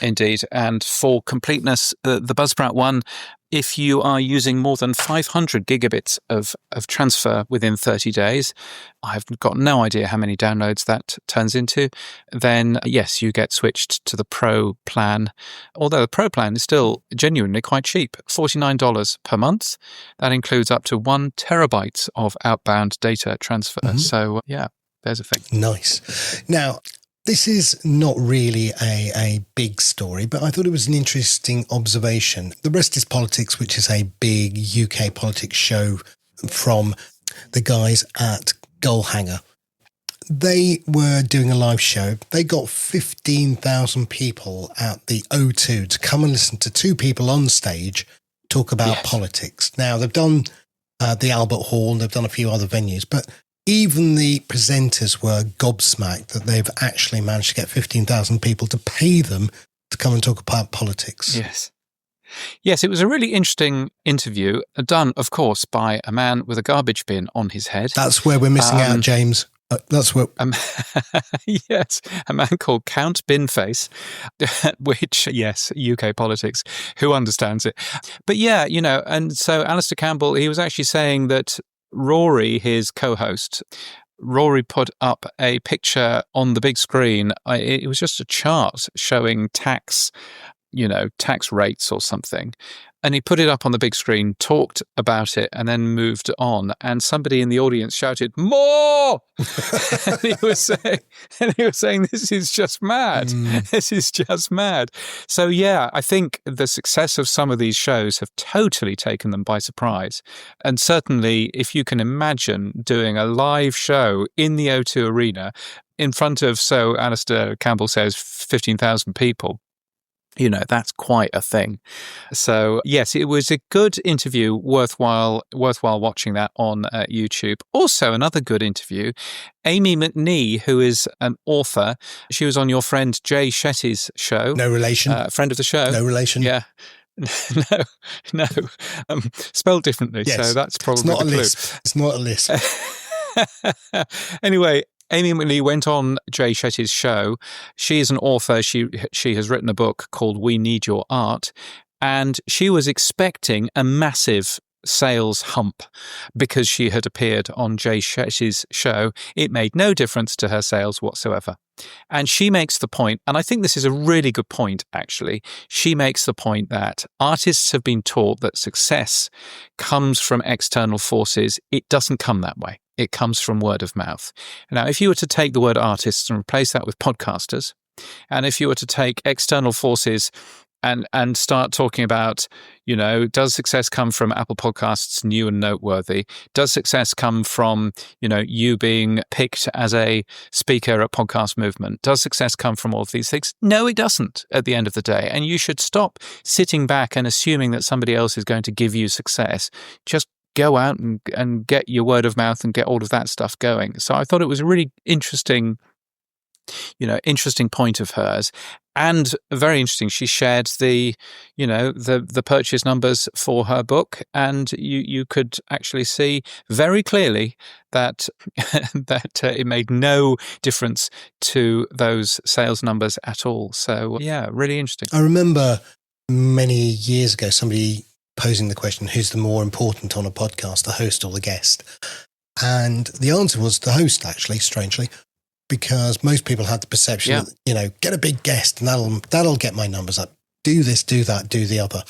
Indeed. And for completeness, the Buzzsprout one, if you are using more than 500 gigabits of transfer within 30 days, I've got no idea how many downloads that turns into, then yes, you get switched to the Pro plan. Although the Pro plan is still genuinely quite cheap, $49 per month. That includes up to 1 terabyte of outbound data transfer. Mm-hmm. So yeah, there's a thing. Nice. Now, this is not really a big story, but I thought it was an interesting observation. The Rest is Politics, which is a big UK politics show from the guys at Goalhanger. They were doing a live show. They got 15,000 people at the O2 to come and listen to 2 people on stage talk about politics. Now, they've done the Albert Hall, they've done a few other venues, but even the presenters were gobsmacked that they've actually managed to get 15,000 people to pay them to come and talk about politics. Yes, it was a really interesting interview, done, of course, by a man with a garbage bin on his head. That's where we're missing out, James. That's what. Yes, a man called Count Binface, which, yes, UK politics, who understands it? But yeah, and so Alistair Campbell, he was actually saying that Rory, his co-host, Rory put up a picture on the big screen. It was just a chart showing tax rates or something. And he put it up on the big screen, talked about it, and then moved on. And somebody in the audience shouted, "More!" and he was saying, "This is just mad. This is just mad." So yeah, I think the success of some of these shows have totally taken them by surprise. And certainly, if you can imagine doing a live show in the O2 Arena in front of, so Alistair Campbell says, 15,000 people. That's quite a thing. So yes, it was a good interview, worthwhile watching that on YouTube. Also, another good interview, Amy McNee, who is an author. She was on your friend Jay Shetty's show. No relation. Friend of the show. No relation. Yeah. No. Spelled differently. Yes. So that's probably it's not the a clue. lisp. It's not a lisp. Anyway, Amy McNee went on Jay Shetty's show. She is an author. She has written a book called We Need Your Art. And she was expecting a massive sales hump because she had appeared on Jay Shetty's show. It made no difference to her sales whatsoever. And she makes the point, and I think this is a really good point, actually. She makes the point that artists have been taught that success comes from external forces. It doesn't come that way. It comes from word of mouth. Now, if you were to take the word artists and replace that with podcasters, and if you were to take external forces and start talking about, does success come from Apple Podcasts, new and noteworthy? Does success come from, you being picked as a speaker at Podcast Movement? Does success come from all of these things? No, it doesn't at the end of the day. And you should stop sitting back and assuming that somebody else is going to give you success. Just go out and get your word of mouth and get all of that stuff going. So I thought it was a really interesting interesting point of hers. And very interesting, she shared the purchase numbers for her book, and you could actually see very clearly that it made no difference to those sales numbers at all. So yeah, really interesting. I remember many years ago somebody posing the question, who's the more important on a podcast, the host or the guest? And the answer was the host, actually, strangely, because most people had the perception that, get a big guest and that'll get my numbers up. Do this, do that, do the other.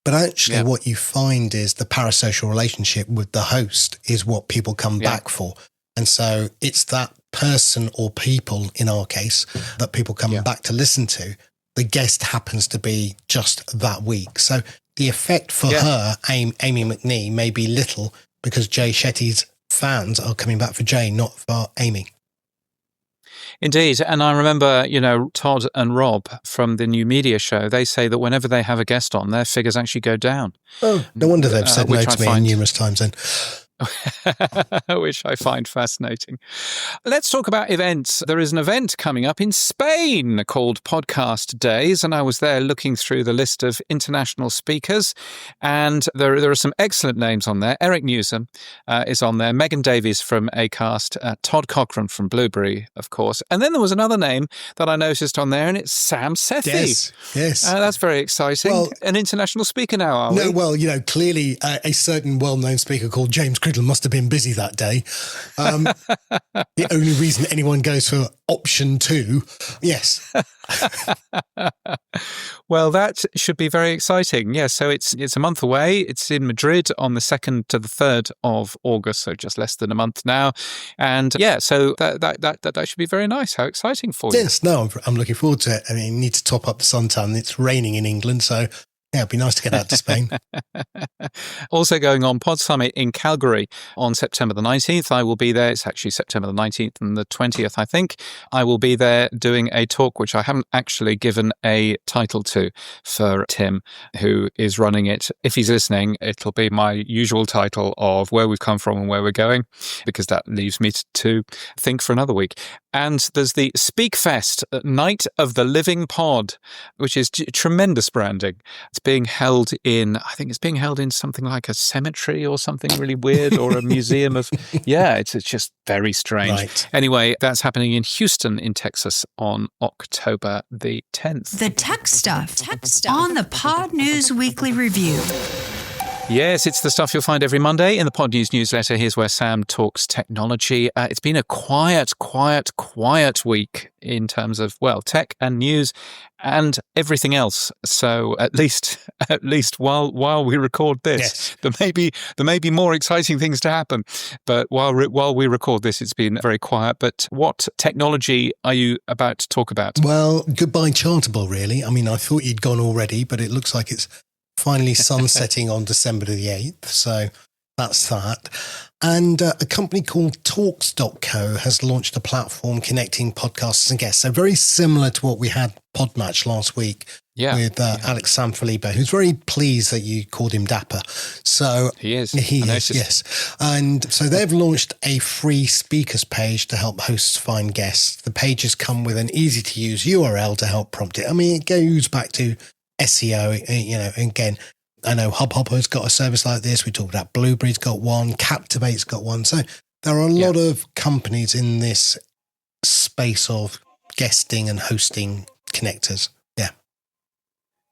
But actually what you find is the parasocial relationship with the host is what people come back for. And so it's that person or people, in our case, that people come back to listen to. The guest happens to be just that week. So the effect for her, Amy McNee, may be little because Jay Shetty's fans are coming back for Jay, not for Amy. Indeed. And I remember, Todd and Rob from the New Media Show, they say that whenever they have a guest on, their figures actually go down. Oh, no wonder they've said no to me numerous times then. Which I find fascinating. Let's talk about events. There is an event coming up in Spain called Podcast Days, and I was there looking through the list of international speakers, and there are some excellent names on there. Eric Newsom is on there, Megan Davies from Acast, Todd Cochran from Blueberry, of course, and then there was another name that I noticed on there, and it's Sam Sethi. Yes. That's very exciting. Well, an international speaker now, are we? No, well, clearly a certain well-known speaker called James Cridland must have been busy that day. The only reason anyone goes for option 2, yes. Well, that should be very exciting. Yeah, so it's a month away. It's in Madrid on the 2nd to the 3rd of August, so just less than a month now. And yeah, so that should be very nice. How exciting for you. Yes, no, I'm looking forward to it. I mean, you need to top up the suntan. It's raining in England, so yeah, it'd be nice to get out to Spain. Also going on, Pod Summit in Calgary on September the 19th. I will be there. It's actually September the 19th and the 20th, I think. I will be there doing a talk, which I haven't actually given a title to for Tim, who is running it. If he's listening, it'll be my usual title of where we've come from and where we're going, because that leaves me to think for another week. And there's the Speak Fest, Night of the Living Pod, which is tremendous branding. It's being held in something like a cemetery or something really weird, or a museum of, it's just very strange. Right. Anyway, that's happening in Houston in Texas on October the 10th. The tech stuff on the Pod News Weekly Review. Yes, it's the stuff you'll find every Monday in the Pod News newsletter. Here's where Sam talks technology. It's been a quiet week in terms of, tech and news and everything else. So at least while we record this, there may be more exciting things to happen. But while we record this, it's been very quiet. But what technology are you about to talk about? Well, goodbye Chartable, really. I mean, I thought you'd gone already, but it looks like it's finally sunsetting on December the 8th. So that's that. And a company called Talks.co has launched a platform connecting podcasters and guests. So very similar to what we had Podmatch last week with Alex Sanfilippo, who's very pleased that you called him Dapper. So he is, yes. And so they've launched a free speakers page to help hosts find guests. The pages come with an easy-to-use URL to help prompt it. I mean, it goes back to SEO, again, I know Hubhopper's got a service like this. We talked about Blueberry's got one, Captivate's got one. So there are a lot of companies in this space of guesting and hosting connectors.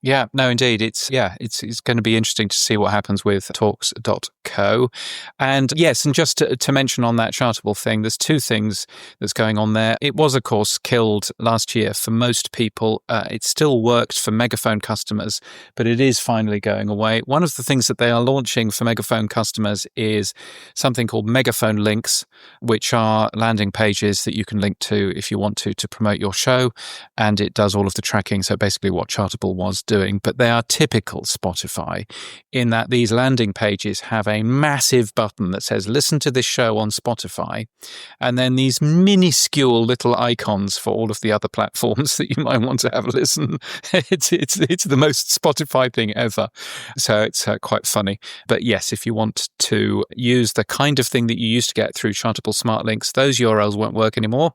Yeah, no, indeed. It's going to be interesting to see what happens with Talks.co. And yes, and just to mention on that Chartable thing, there's two things that's going on there. It was, of course, killed last year for most people. It still worked for Megaphone customers, but it is finally going away. One of the things that they are launching for Megaphone customers is something called Megaphone Links, which are landing pages that you can link to if you want to promote your show. And it does all of the tracking. So basically what Chartable was doing, but they are typical Spotify in that these landing pages have a massive button that says listen to this show on Spotify, and then these minuscule little icons for all of the other platforms that you might want to have a listen. It's the most Spotify thing ever, so it's quite funny. But yes, if you want to use the kind of thing that you used to get through Chartable Smart Links, those URLs won't work anymore.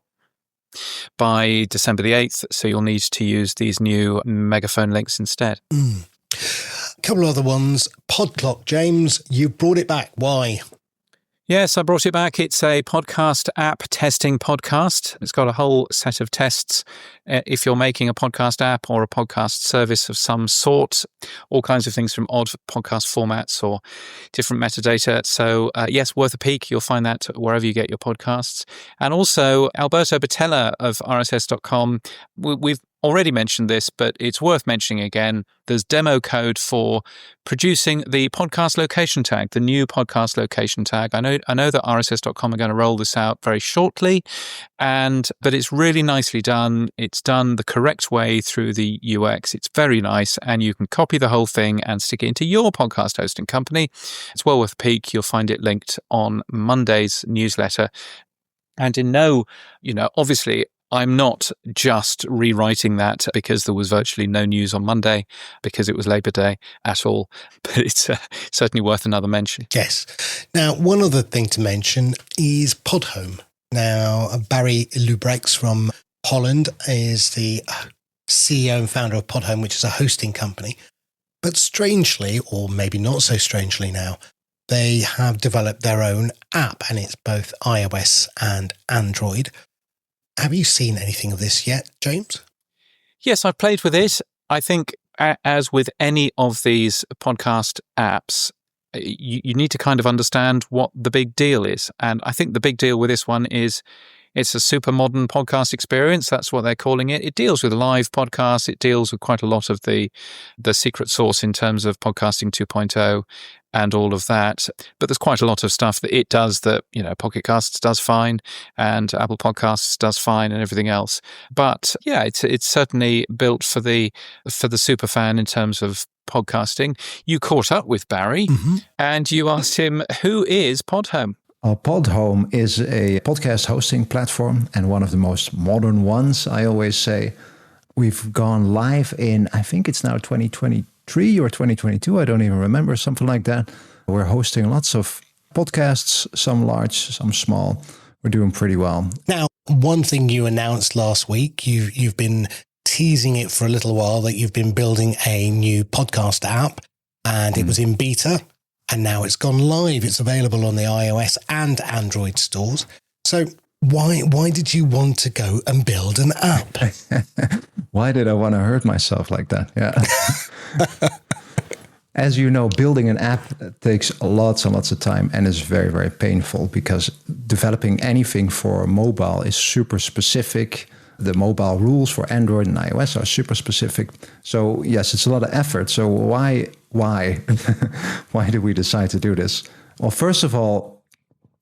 by December the 8th. So you'll need to use these new megaphone links instead. A couple of other ones. Podclock, James, you brought it back. Why? Yes, I brought it back. It's a podcast app testing podcast. It's got a whole set of tests. If you're making a podcast app or a podcast service of some sort, all kinds of things from odd podcast formats or different metadata. So yes, worth a peek. You'll find that wherever you get your podcasts. And also Alberto Batella of RSS.com. We've already mentioned this, but it's worth mentioning again. There's demo code for producing the podcast location tag, the new podcast location tag. I know that RSS.com are going to roll this out very shortly, but it's really nicely done. It's done the correct way through the UX. It's very nice, and you can copy the whole thing and stick it into your podcast hosting company. It's well worth a peek. You'll find it linked on Monday's newsletter. And obviously, I'm not just rewriting that because there was virtually no news on Monday because it was Labor Day at all, but it's certainly worth another mention. Yes. Now, one other thing to mention is Podhome. Now, Barry Lubrechts from Holland is the CEO and founder of Podhome, which is a hosting company. But strangely, or maybe not so strangely now, they have developed their own app, and it's both iOS and Android. Have you seen anything of this yet, James? Yes, I've played with it. I think, as with any of these podcast apps, you need to kind of understand what the big deal is. And I think the big deal with this one is it's a super modern podcast experience. That's what they're calling it. It deals with live podcasts. It deals with quite a lot of the secret sauce in terms of podcasting 2.0 and all of that. But there's quite a lot of stuff that it does that, Pocket Casts does fine and Apple Podcasts does fine and everything else. But yeah, it's certainly built for the super fan in terms of podcasting. You caught up with Barry and you asked him, who is Podhome? Podhome is a podcast hosting platform and one of the most modern ones, I always say. We've gone live in, I think it's now 2023 or 2022, I don't even remember, something like that. We're hosting lots of podcasts, some large, some small. We're doing pretty well. Now, one thing you announced last week, you've been teasing it for a little while, that you've been building a new podcast app, and it was in beta. And now it's gone live. It's available on the iOS and Android stores. So why did you want to go and build an app? Why did I want to hurt myself like that? Yeah. As you know, building an app takes lots and lots of time and is very, very painful because developing anything for mobile is super specific. The mobile rules for Android and iOS are super specific. So yes, it's a lot of effort. So why why did we decide to do this? Well, first of all,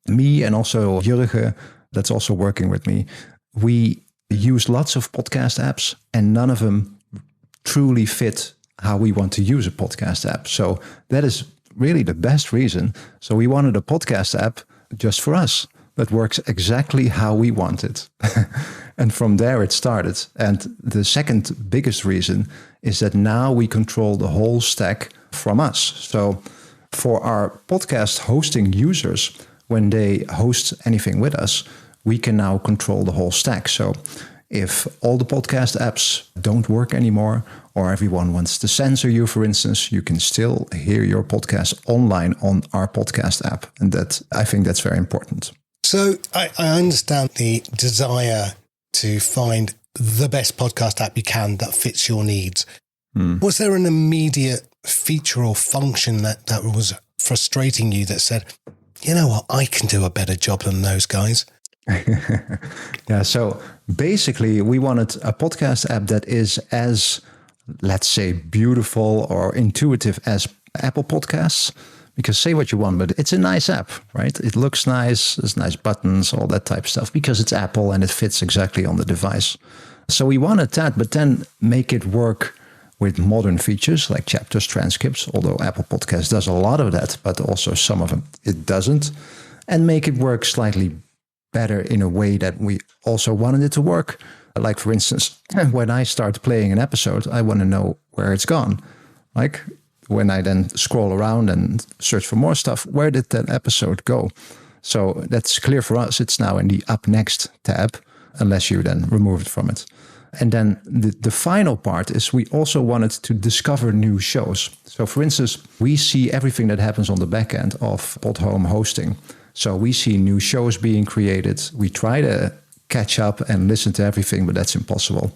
me and also Jurgen, that's also working with me, we use lots of podcast apps and none of them truly fit how we want to use a podcast app. So that is really the best reason. So we wanted a podcast app just for us that works exactly how we want it. And from there it started. And the second biggest reason is that now we control the whole stack from us. So for our podcast hosting users, when they host anything with us, we can now control the whole stack. So if all the podcast apps don't work anymore, or everyone wants to censor you, for instance, you can still hear your podcast online on our podcast app. And I think that's very important. So I understand the desire to find the best podcast app you can that fits your needs. Was there an immediate feature or function that was frustrating you that said, you know what, I can do a better job than those guys? Yeah, so basically we wanted a podcast app that is as, let's say, beautiful or intuitive as Apple Podcasts. Because say what you want, but it's a nice app, right? It looks nice, there's nice buttons, all that type of stuff, because it's Apple and it fits exactly on the device. So we wanted that, but then make it work with modern features like chapters, transcripts, although Apple Podcasts does a lot of that, but also some of them it doesn't, and make it work slightly better in a way that we also wanted it to work. Like, for instance, when I start playing an episode, I want to know where it's gone. Like, when I then scroll around and search for more stuff, where did that episode go? So that's clear for us. It's now in the Up Next tab. unless you then remove it from it. And then the final part is we also wanted to discover new shows. So for instance, we see everything that happens on the back end of Podhome hosting. So we see new shows being created. We try to catch up and listen to everything, but that's impossible.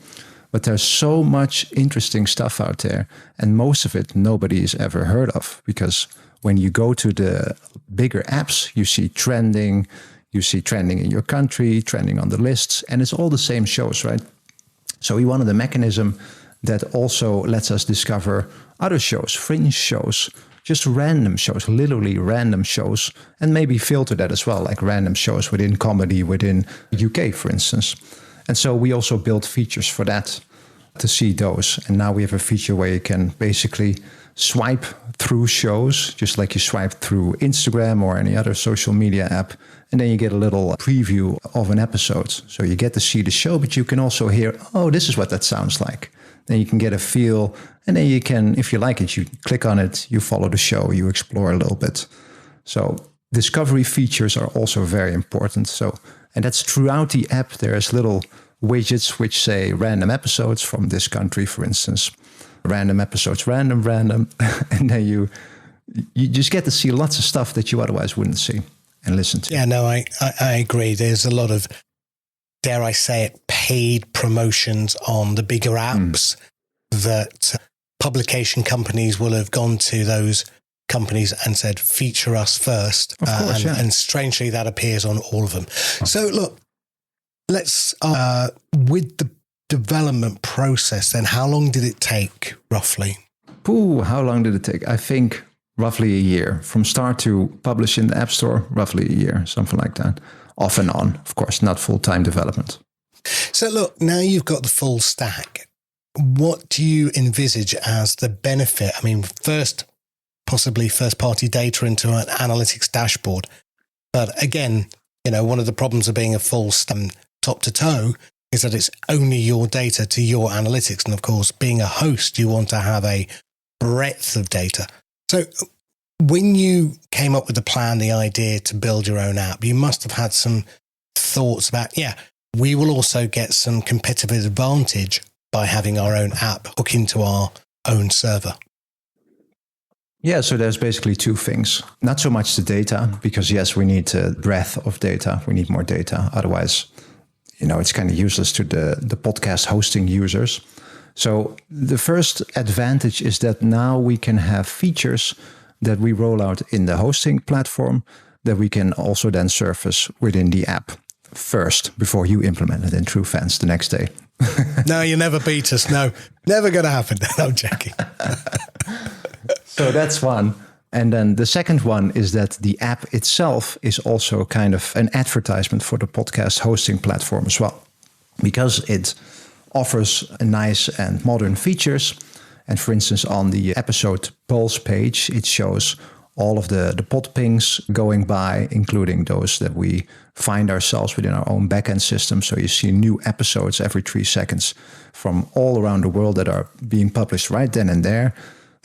But there's so much interesting stuff out there, and most of it nobody's ever heard of, because when you go to the bigger apps, you see trending in your country, trending on the lists, and it's all the same shows, right? So we wanted a mechanism that also lets us discover other shows, fringe shows, just random shows, literally random shows, and maybe filter that as well, like random shows within comedy, within UK, for instance. And so we also built features for that to see those. And now we have a feature where you can basically swipe through shows, just like you swipe through Instagram or any other social media app. And then you get a little preview of an episode. So you get to see the show, but you can also hear, oh, this is what that sounds like. Then you can get a feel. And then you can, if you like it, you click on it, you follow the show, you explore a little bit. So discovery features are also very important. So, and that's throughout the app. There's little widgets which say random episodes from this country, for instance. Random episodes, random. And then you just get to see lots of stuff that you otherwise wouldn't see and listen to. Yeah, no, I agree. There's a lot of, dare I say it, paid promotions on the bigger apps that publication companies will have gone to those companies and said, feature us first. Of course, and strangely, that appears on all of them. So look, let's, with the development process, then how long did it take roughly? How long did it take? I think roughly a year. From start to publish in the App Store, roughly a year, something like that. Off and on, of course, not full-time development. So look, now you've got the full stack. What do you envisage as the benefit? I mean, possibly first-party data into an analytics dashboard. But again, one of the problems of being a full stack top to toe is that it's only your data to your analytics. And of course, being a host, you want to have a breadth of data. So when you came up with the plan, the idea to build your own app, you must have had some thoughts about, we will also get some competitive advantage by having our own app hook into our own server. Yeah, so there's basically two things. Not so much the data, because yes, we need a breadth of data. We need more data. Otherwise, it's kind of useless to the podcast hosting users. So the first advantage is that now we can have features that we roll out in the hosting platform that we can also then surface within the app first before you implement it in TrueFans the next day. No, you never beat us. No, never going to happen. No, I'm joking. So that's one. And then the second one is that the app itself is also kind of an advertisement for the podcast hosting platform as well, because it offers nice and modern features. And for instance, on the episode pulse page, it shows all of the pod pings going by, including those that we find ourselves within our own backend system. So you see new episodes every 3 seconds from all around the world that are being published right then and there.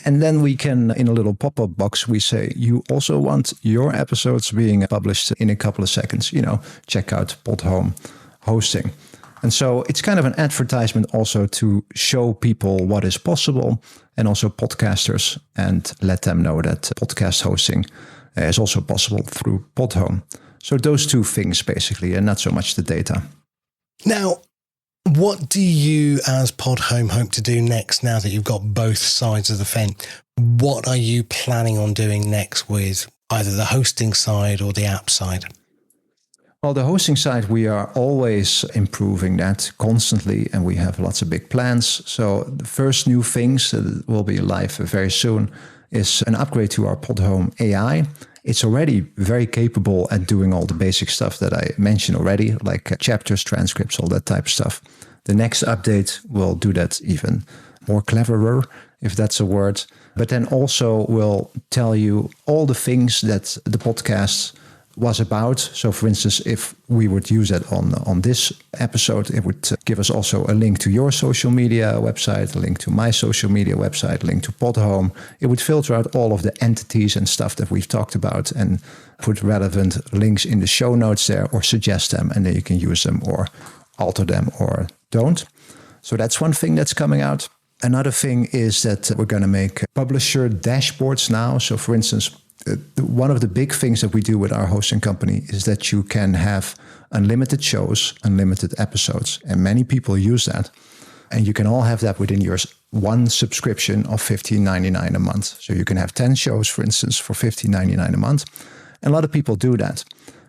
And then we can, in a little pop-up box, we say, you also want your episodes being published in a couple of seconds. Check out Podhome hosting. And so it's kind of an advertisement also to show people what is possible, and also podcasters, and let them know that podcast hosting is also possible through Podhome. So those two things basically, and not so much the data. Now, what do you as Podhome hope to do next now that you've got both sides of the fence? What are you planning on doing next with either the hosting side or the app side? Well, the hosting side, we are always improving that constantly, and we have lots of big plans. So the first new things that will be live very soon is an upgrade to our Podhome AI. It's already very capable at doing all the basic stuff that I mentioned already, like chapters, transcripts, all that type of stuff. The next update will do that even more cleverer, if that's a word. But then also will tell you all the things that the podcast was about. So for instance, if we would use that on this episode, it would give us also a link to your social media website, a link to my social media website, a link to Podhome. It would filter out all of the entities and stuff that we've talked about and put relevant links in the show notes there, or suggest them, and then you can use them or alter them or don't. So that's one thing that's coming out. Another thing is that we're going to make publisher dashboards now. So for instance, one of the big things that we do with our hosting company is that you can have unlimited shows, unlimited episodes, and many people use that. And you can all have that within your one subscription of $15.99 a month. So you can have 10 shows, for instance, for $15.99 a month. And a lot of people do that.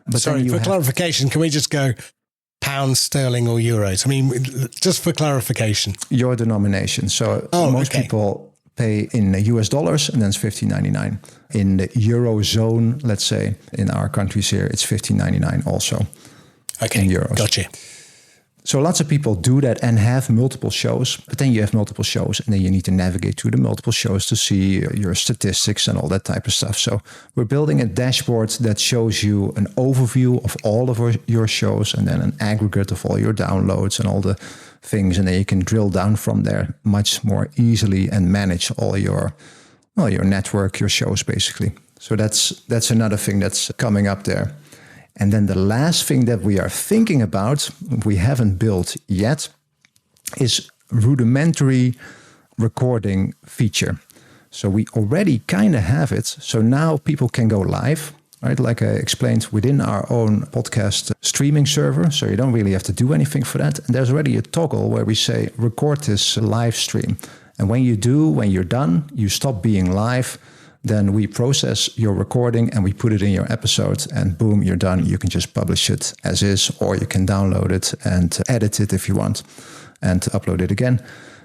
But sorry, for clarification, can we just go pounds, sterling, or euros? I mean, just for clarification. Your denomination. So most people pay in US dollars, and then it's $15.99. In the Eurozone, let's say, in our countries here, it's $15.99 also. Okay, in euros. Gotcha. So lots of people do that and have multiple shows, but then you have multiple shows and then you need to navigate through the multiple shows to see your statistics and all that type of stuff. So we're building a dashboard that shows you an overview of all of your shows and then an aggregate of all your downloads and all the things. And then you can drill down from there much more easily and manage all your network, your shows basically. So that's another thing that's coming up there. And then the last thing that we are thinking about, we haven't built yet, is rudimentary recording feature. So we already kind of have it. So now people can go live, right? Like I explained, within our own podcast streaming server. So you don't really have to do anything for that. And there's already a toggle where we say, record this live stream. And when you're done, you stop being live. Then we process your recording and we put it in your episode and boom, you're done. You can just publish it as is, or you can download it and edit it if you want and upload it again.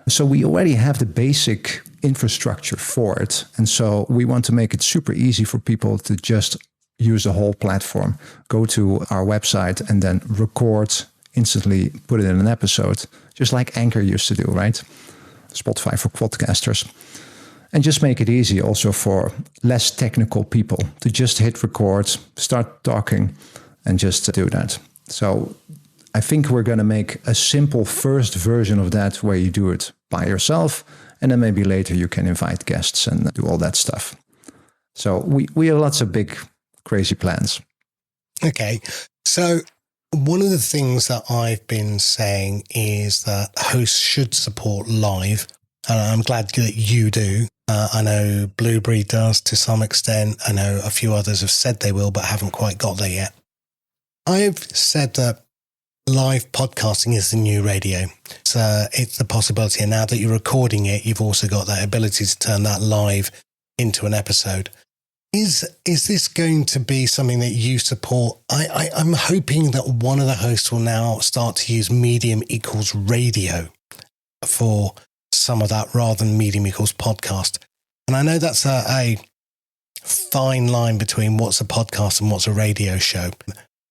So we already have the basic infrastructure for it. And so we want to make it super easy for people to just use the whole platform, go to our website and then record instantly, put it in an episode, just like Anchor used to do, right? Spotify for podcasters. And just make it easy also for less technical people to just hit record, start talking, and just do that. So I think we're going to make a simple first version of that where you do it by yourself. And then maybe later you can invite guests and do all that stuff. So we have lots of big, crazy plans. Okay. So one of the things that I've been saying is that hosts should support live. And I'm glad that you do. I know Blueberry does to some extent. I know a few others have said they will, but haven't quite got there yet. I've said that live podcasting is the new radio. It's the possibility. And now that you're recording it, you've also got that ability to turn that live into an episode. Is this going to be something that you support? I'm hoping that one of the hosts will now start to use medium equals radio for some of that rather than medium equals podcast. And I know that's a fine line between what's a podcast and what's a radio show.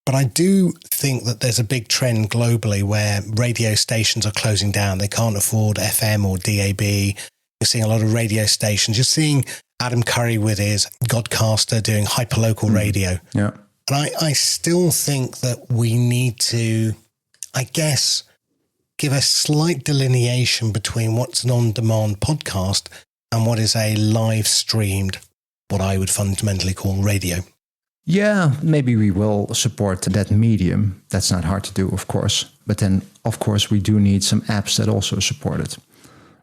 But I do think that there's a big trend globally where radio stations are closing down. They can't afford FM or DAB. You're seeing a lot of radio stations. You're seeing Adam Curry with his Godcaster doing hyperlocal radio. Yeah. And I still think that we need to, I guess, give a slight delineation between what's an on-demand podcast and what is a live streamed, what I would fundamentally call radio. Yeah, maybe we will support that medium. That's not hard to do, of course. But then, of course, we do need some apps that also support it,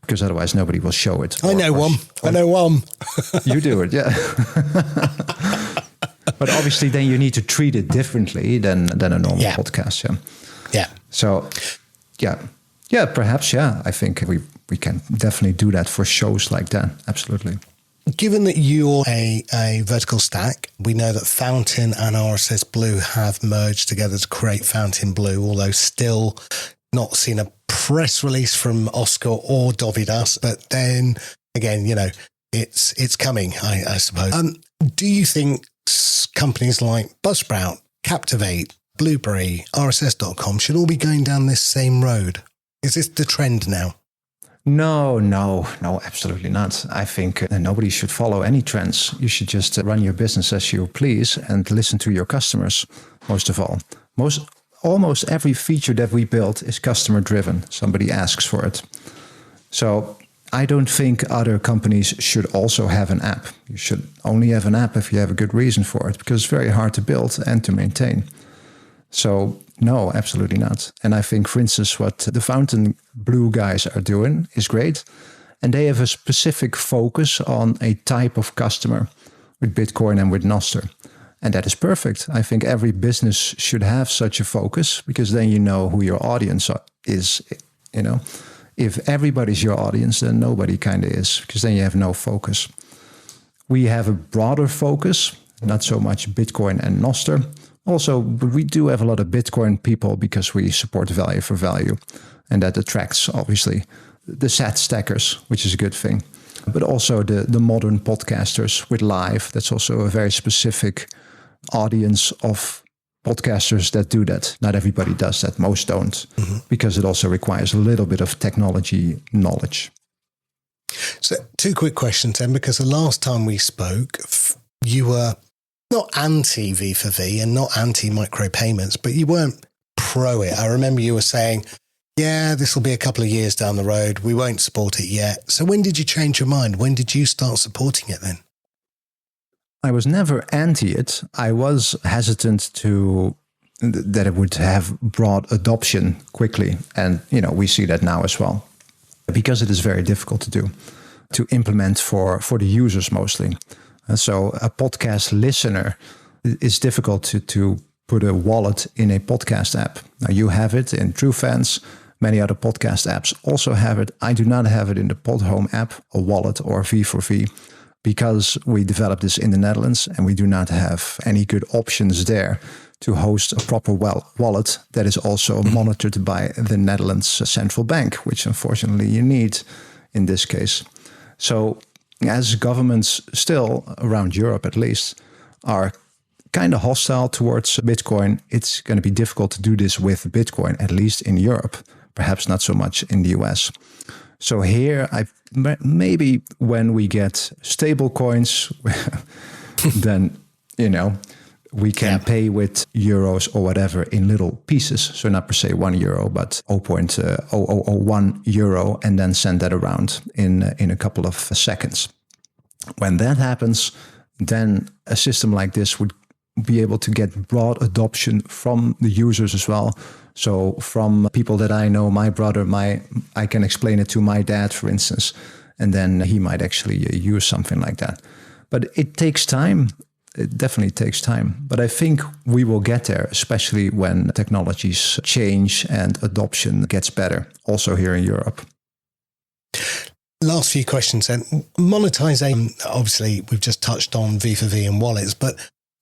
because otherwise nobody will show it. I know one. You do it, yeah. But obviously then you need to treat it differently than a normal podcast. Yeah. So, yeah, perhaps, yeah. I think we can definitely do that for shows like that. Absolutely. Given that you're a vertical stack, we know that Fountain and RSS Blue have merged together to create Fountain Blue, although still not seen a press release from Oscar or Dovidas. But then again, it's coming, I suppose. Do you think companies like Buzzsprout, Captivate, Blueberry, RSS.com should all be going down this same road? Is this the trend now? No, absolutely not. I think nobody should follow any trends. You should just run your business as you please and listen to your customers, most of all. Almost every feature that we build is customer driven. Somebody asks for it. So I don't think other companies should also have an app. You should only have an app if you have a good reason for it, because it's very hard to build and to maintain. So No, absolutely not. And I think, for instance, what the Fountain Blue guys are doing is great. And they have a specific focus on a type of customer with Bitcoin and with Nostr. And that is perfect. I think every business should have such a focus, because then you know who your audience is. You know, if everybody's your audience, then nobody kind of is, because then you have no focus. We have a broader focus, not so much Bitcoin and Nostr. Also, we do have a lot of Bitcoin people because we support value for value. And that attracts, obviously, the SAT stackers, which is a good thing. But also the modern podcasters with live. That's also a very specific audience of podcasters that do that. Not everybody does that. Most don't, because it also requires a little bit of technology knowledge. So 2 quick questions then, because the last time we spoke, you were not anti V4V and not anti micropayments, but you weren't pro it. I remember you were saying, yeah, this will be a couple of years down the road. We won't support it yet. So when did you change your mind? When did you start supporting it then? I was never anti it. I was hesitant that it would have broad adoption quickly. And, you know, we see that now as well, because it is very difficult to implement for the users mostly. So a podcast listener, it's difficult to put a wallet in a podcast app. Now you have it in TrueFans. Many other podcast apps also have it. I do not have it in the Podhome app, a wallet or V4V, because we developed this in the Netherlands and we do not have any good options there to host a proper wallet that is also monitored by the Netherlands central bank, which unfortunately you need in this case. So as governments still, around Europe at least, are kind of hostile towards Bitcoin, it's going to be difficult to do this with Bitcoin, at least in Europe, perhaps not so much in the US. So here, maybe when we get stable coins, then, you know, we can pay with euros or whatever in little pieces. So not per se €1, but 0.0001 euro, and then send that around in a couple of seconds. When that happens, then a system like this would be able to get broad adoption from the users as well. So from people that I know, my brother, I can explain it to my dad, for instance, and then he might actually use something like that. But it takes time. It definitely takes time. But I think we will get there, especially when technologies change and adoption gets better, also here in Europe. Last few questions then. Monetization, obviously, we've just touched on V4V and wallets, but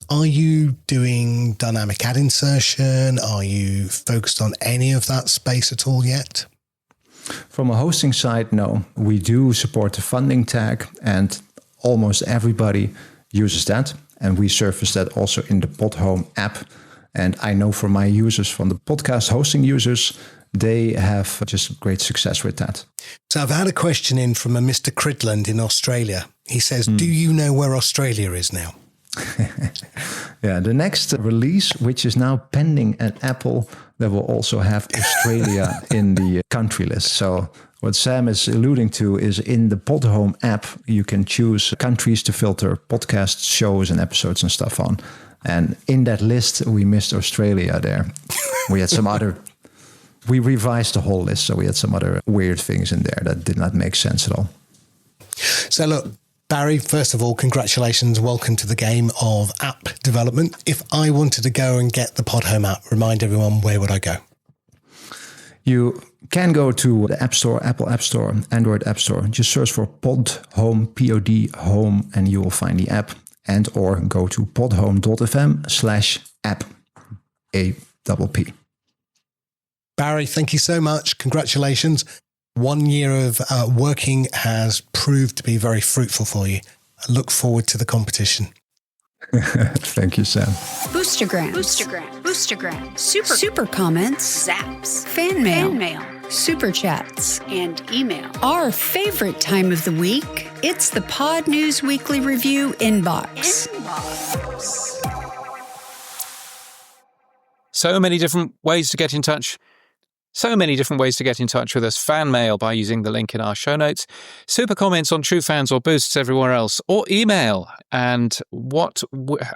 are you doing dynamic ad insertion? Are you focused on any of that space at all yet? From a hosting side, no. We do support the funding tag, and almost everybody uses that. And we surface that also in the Podhome app. And I know from my users, from the podcast hosting users, they have just great success with that. So I've had a question in from a Mr. Cridland in Australia. He says, do you know where Australia is now? Yeah, the next release, which is now pending at Apple, that will also have Australia in the country list. So what Sam is alluding to is in the Podhome app, you can choose countries to filter podcast shows and episodes and stuff on. And in that list, we missed Australia there. We had some other... We revised the whole list, so we had some other weird things in there that did not make sense at all. So look, Barry, first of all, congratulations. Welcome to the game of app development. If I wanted to go and get the Podhome app, remind everyone, where would I go? You can go to the App Store, Apple App Store, Android App Store. Just search for Podhome, P-O-D, Home, and you will find the app. And or go to podhome.fm/app, A-P-P. Barry, thank you so much. Congratulations. 1 year of working has proved to be very fruitful for you. I look forward to the competition. Thank you, Sam. Boostergram, super comments, zaps, fan mail, super chats, and email. Our favorite time of the week, it's the Pod News Weekly Review inbox. So many different ways to get in touch. So many different ways to get in touch with us. Fan mail by using the link in our show notes. Super comments on TrueFans or Boosts everywhere else. Or email And what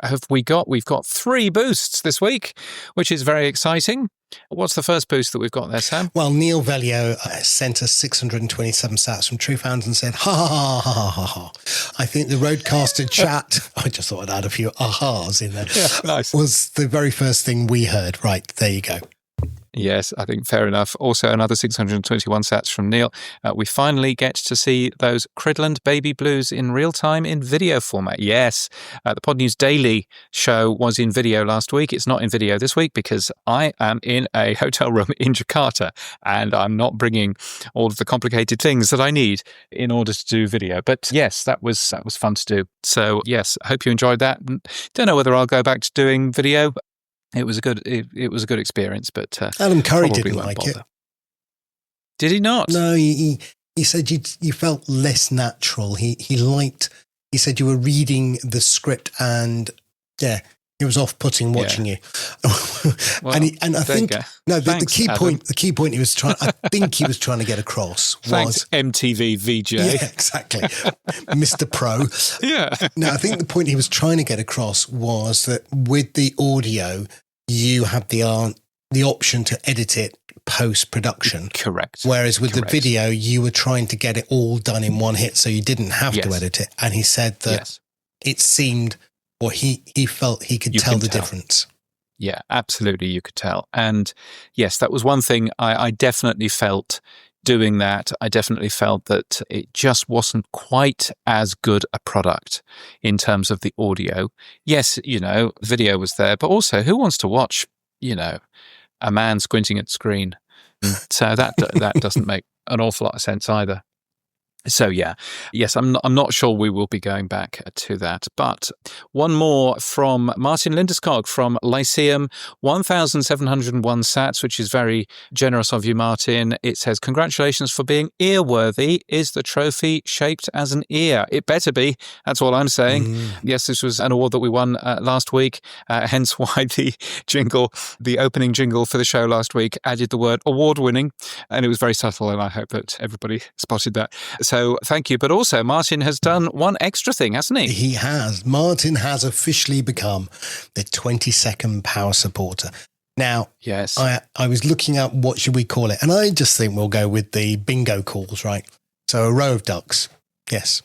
have we got? We've got 3 boosts this week, which is very exciting. What's the first boost that we've got there, Sam? Well, Neil Velio sent us 627 sats from True Fans and said, ha, ha, ha, ha, ha, ha, ha. I think the Roadcaster chat, I just thought I'd add a few ahas in there, nice. was the very first thing we heard. Right, there you go. Yes, I think fair enough. Also, another 621 sats from Neil. We finally get to see those Cridland Baby Blues in real time in video format. Yes, the Pod News Daily show was in video last week. It's not in video this week because I am in a hotel room in Jakarta and I'm not bringing all of the complicated things that I need in order to do video. But yes, that was fun to do. So yes, I hope you enjoyed that. Don't know whether I'll go back to doing video. It was a good experience, but Adam Curry didn't like it. Did he not? No, he said you felt less natural. He said you were reading the script and it was off-putting watching you. Well, and I think Thanks, the key point he was trying to get across was Thanks, MTV VJ. Yeah, exactly. Mr. Pro. Yeah. No, I think the point he was trying to get across was that with the audio, you have the option to edit it post-production. Correct. Whereas with the video, you were trying to get it all done in one hit, so you didn't have to edit it. And he said that it seemed, or he felt he could tell the difference. Yeah, absolutely, you could tell. And yes, that was one thing I definitely felt doing that. I definitely felt that it just wasn't quite as good a product in terms of the audio. Yes, video was there, but also who wants to watch, a man squinting at the screen? So that doesn't make an awful lot of sense either. So yes, I'm not sure we will be going back to that. But one more from Martin Lindeskog from Lyceum, 1,701 sats, which is very generous of you, Martin. It says, congratulations for being earworthy. Is the trophy shaped as an ear? It better be. That's all I'm saying. Yes, this was an award that we won last week, hence why the opening jingle for the show last week added the word award-winning, and it was very subtle, and I hope that everybody spotted that. So thank you. But also, Martin has done one extra thing, hasn't he? He has. Martin has officially become the 22nd Power Supporter. Now, yes, I was looking at what should we call it, and I just think we'll go with the bingo calls, right? So a row of ducks. Yes.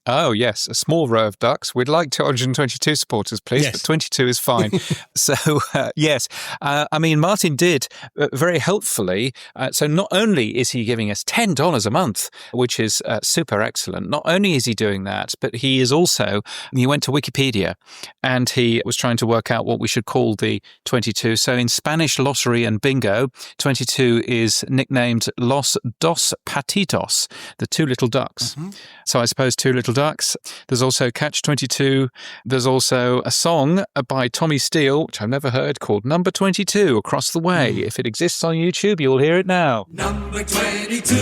Oh, yes, a small row of ducks. We'd like 222 supporters, please, but 22 is fine. So, yes, I mean, Martin did very helpfully. So not only is he giving us $10 a month, which is super excellent, not only is he doing that, but he went to Wikipedia and he was trying to work out what we should call the 22. So in Spanish lottery and bingo, 22 is nicknamed Los Dos Patitos, the 2 little ducks. Mm-hmm. So I suppose 2 little ducks. There's also Catch 22. There's also a song by Tommy Steele, which I've never heard, called Number 22, Across the Way. If it exists on YouTube, you'll hear it now. Number 22,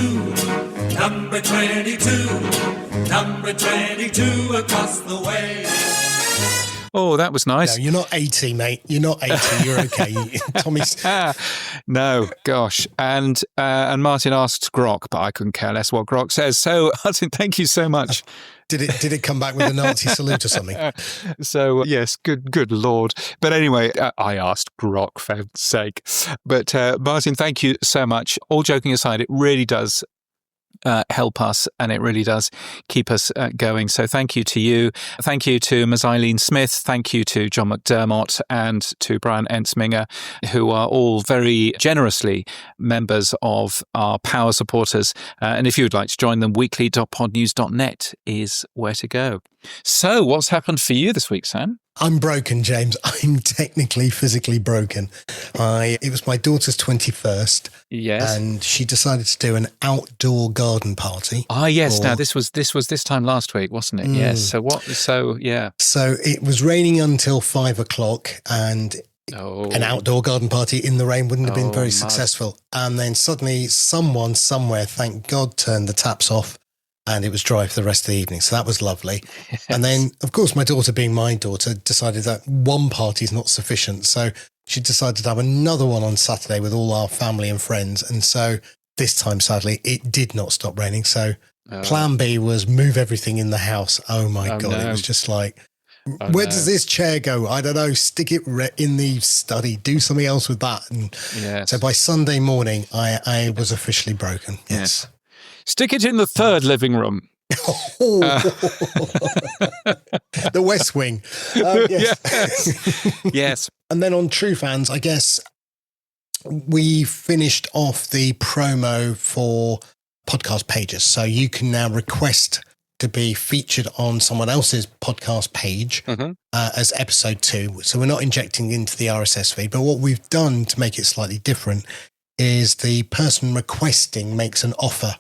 number 22, number 22, across the way. Oh, that was nice. No, you're not 80, mate. You're not 80. You're okay. Tommy's... No, gosh. And Martin asked Grok, but I couldn't care less what Grok says. So, Martin, thank you so much. Did it come back with a Nazi salute or something? So, yes, good Lord. But anyway, I asked Grok, for heaven's sake. But Martin, thank you so much. All joking aside, it really does help us, and it really does keep us going. So thank you to you. Thank you to Ms. Eileen Smith. Thank you to John McDermott and to Brian Ensminger, who are all very generously members of our Power supporters. And if you would like to join them, weekly.podnews.net is where to go. So what's happened for you this week, Sam? I'm broken, James. I'm technically, physically broken. It was my daughter's 21st. Yes. And she decided to do an outdoor garden party. Ah, yes. Now, this was this time last week, wasn't it? Yes. So yeah. So it was raining until 5 o'clock, and an outdoor garden party in the rain wouldn't have been very successful. And then suddenly someone somewhere, thank God, turned the taps off. And it was dry for the rest of the evening. So that was lovely. Yes. And then, of course, my daughter, being my daughter, decided that one party is not sufficient. So she decided to have another one on Saturday with all our family and friends. And so this time, sadly, it did not stop raining. So Plan B was move everything in the house. Oh my God. no. It was just like, where does this chair go? I don't know. Stick it in the study. Do something else with that. And so by Sunday morning, I was officially broken. Yes. Stick it in the third living room. The West Wing. Yes. Yes. And then on True Fans, I guess we finished off the promo for podcast pages. So you can now request to be featured on someone else's podcast page as episode 2. So we're not injecting into the RSS feed, but what we've done to make it slightly different is the person requesting makes an offer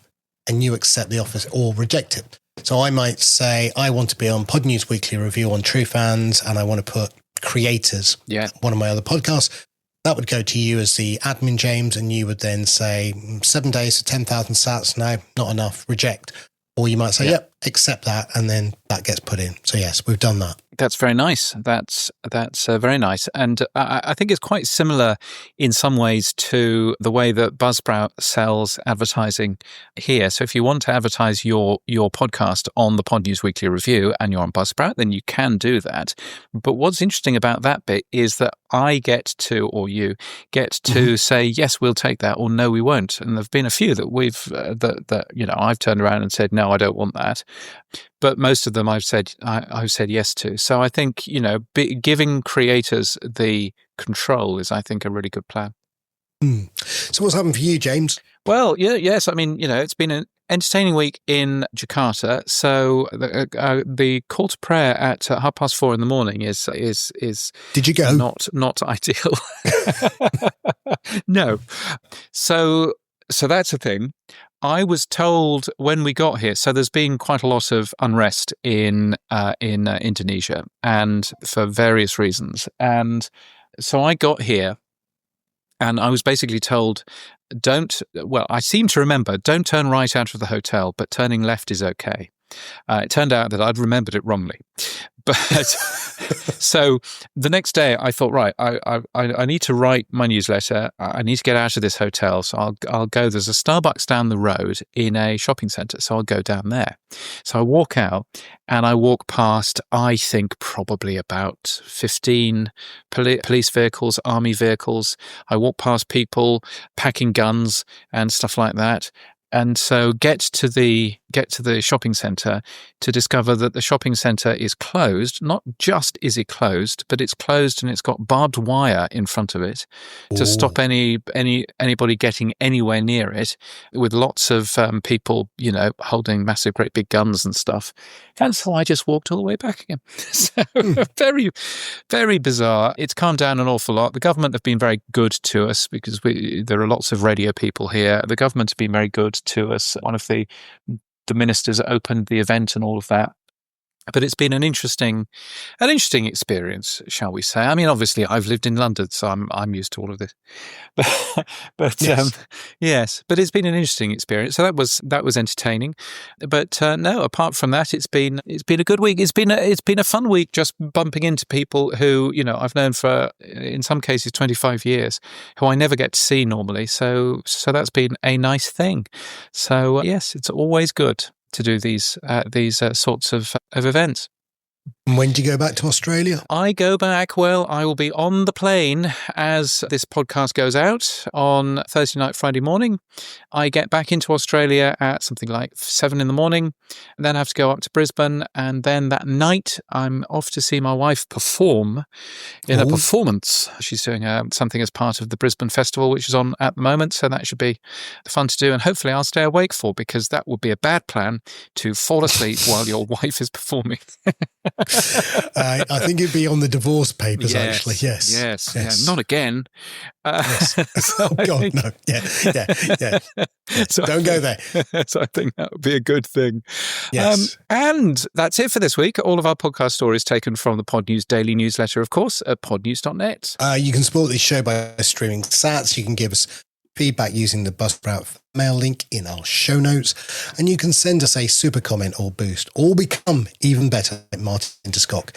and you accept the offer or reject it. So I might say, I want to be on Pod News Weekly Review on True Fans, and I want to put creators, one of my other podcasts. That would go to you as the admin, James, and you would then say 7 days to 10,000 sats. No, not enough. Reject. Or you might say, yep, accept that, and then that gets put in. So yes, we've done that. That's very nice. That's very nice. And I think it's quite similar in some ways to the way that Buzzsprout sells advertising here. So if you want to advertise your podcast on the Pod News Weekly Review and you're on Buzzsprout, then you can do that. But what's interesting about that bit is that I get to, or you get to say, yes, we'll take that, or no, we won't. And there've been a few that we've, I've turned around and said, no, I don't want that. But most of them I've said yes to. So I think, giving creators the control is, I think, a really good plan. So what's happened for you, James? Well, yes. I mean, it's been an entertaining week in Jakarta. So the call to prayer at 4:30 in the morning is Did you go? Not ideal. No. So that's a thing. I was told when we got here, so there's been quite a lot of unrest in Indonesia, and for various reasons. And so I got here, and I was basically told, I seem to remember, don't turn right out of the hotel, but turning left is okay. It turned out that I'd remembered it wrongly. But so the next day I thought, right, I need to write my newsletter. I need to get out of this hotel. So I'll go, there's a Starbucks down the road in a shopping centre. So I'll go down there. So I walk out and I walk past, I think probably about 15 police vehicles, army vehicles. I walk past people packing guns and stuff like that. And so get to the shopping centre to discover that the shopping centre is closed. Not just is it closed, but it's closed and it's got barbed wire in front of it to stop anybody getting anywhere near it, with lots of people, holding massive, great big guns and stuff. And so I just walked all the way back again. So very, very bizarre. It's calmed down an awful lot. The government have been very good to us because there are lots of radio people here. The government have been very good to us. One of the ministers opened the event and all of that. But it's been an interesting experience, shall we say? I mean, obviously, I've lived in London, so I'm used to all of this. But yes. But it's been an interesting experience. So that was entertaining. But no, apart from that, it's been a good week. It's been a fun week, just bumping into people who I've known for, in some cases, 25 years, who I never get to see normally. So that's been a nice thing. So yes, it's always good to do these sorts of events. When do you go back to Australia? I go back, I will be on the plane as this podcast goes out on Thursday night, Friday morning. I get back into Australia at something like 7 in the morning, and then I have to go up to Brisbane. And then that night, I'm off to see my wife perform in a performance. She's doing something as part of the Brisbane Festival, which is on at the moment. So that should be fun to do. And hopefully I'll stay awake for, because that would be a bad plan to fall asleep while your wife is performing. I think it'd be on the divorce papers, actually. Yes. Yeah, not again. Oh, God, no. Yeah. So don't go there. So I think that would be a good thing. Yes. And that's it for this week. All of our podcast stories taken from the Pod News daily newsletter, of course, at podnews.net. You can support this show by streaming sats. You can give us feedback using the Buzzsprout mail link in our show notes, and you can send us a super comment or boost, or become even better like Martin Discock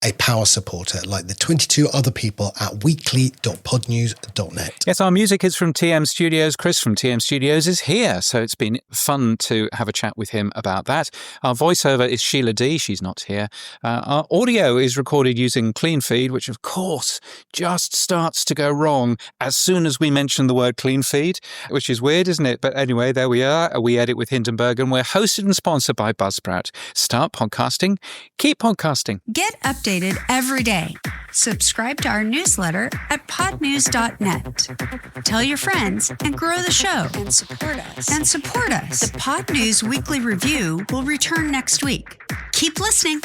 a power supporter like the 22 other people at weekly.podnews.net. Yes, our music is from TM Studios. Chris from TM Studios is here, so it's been fun to have a chat with him about that. Our voiceover is Sheila D. She's not here. Our audio is recorded using CleanFeed, which of course just starts to go wrong as soon as we mention the word CleanFeed, which is weird, isn't it? But anyway, there we are. We edit with Hindenburg, and we're hosted and sponsored by Buzzsprout. Start podcasting. Keep podcasting. Get updated every day. Subscribe to our newsletter at podnews.net. Tell your friends and grow the show. And support us. The Pod News Weekly Review will return next week. Keep listening.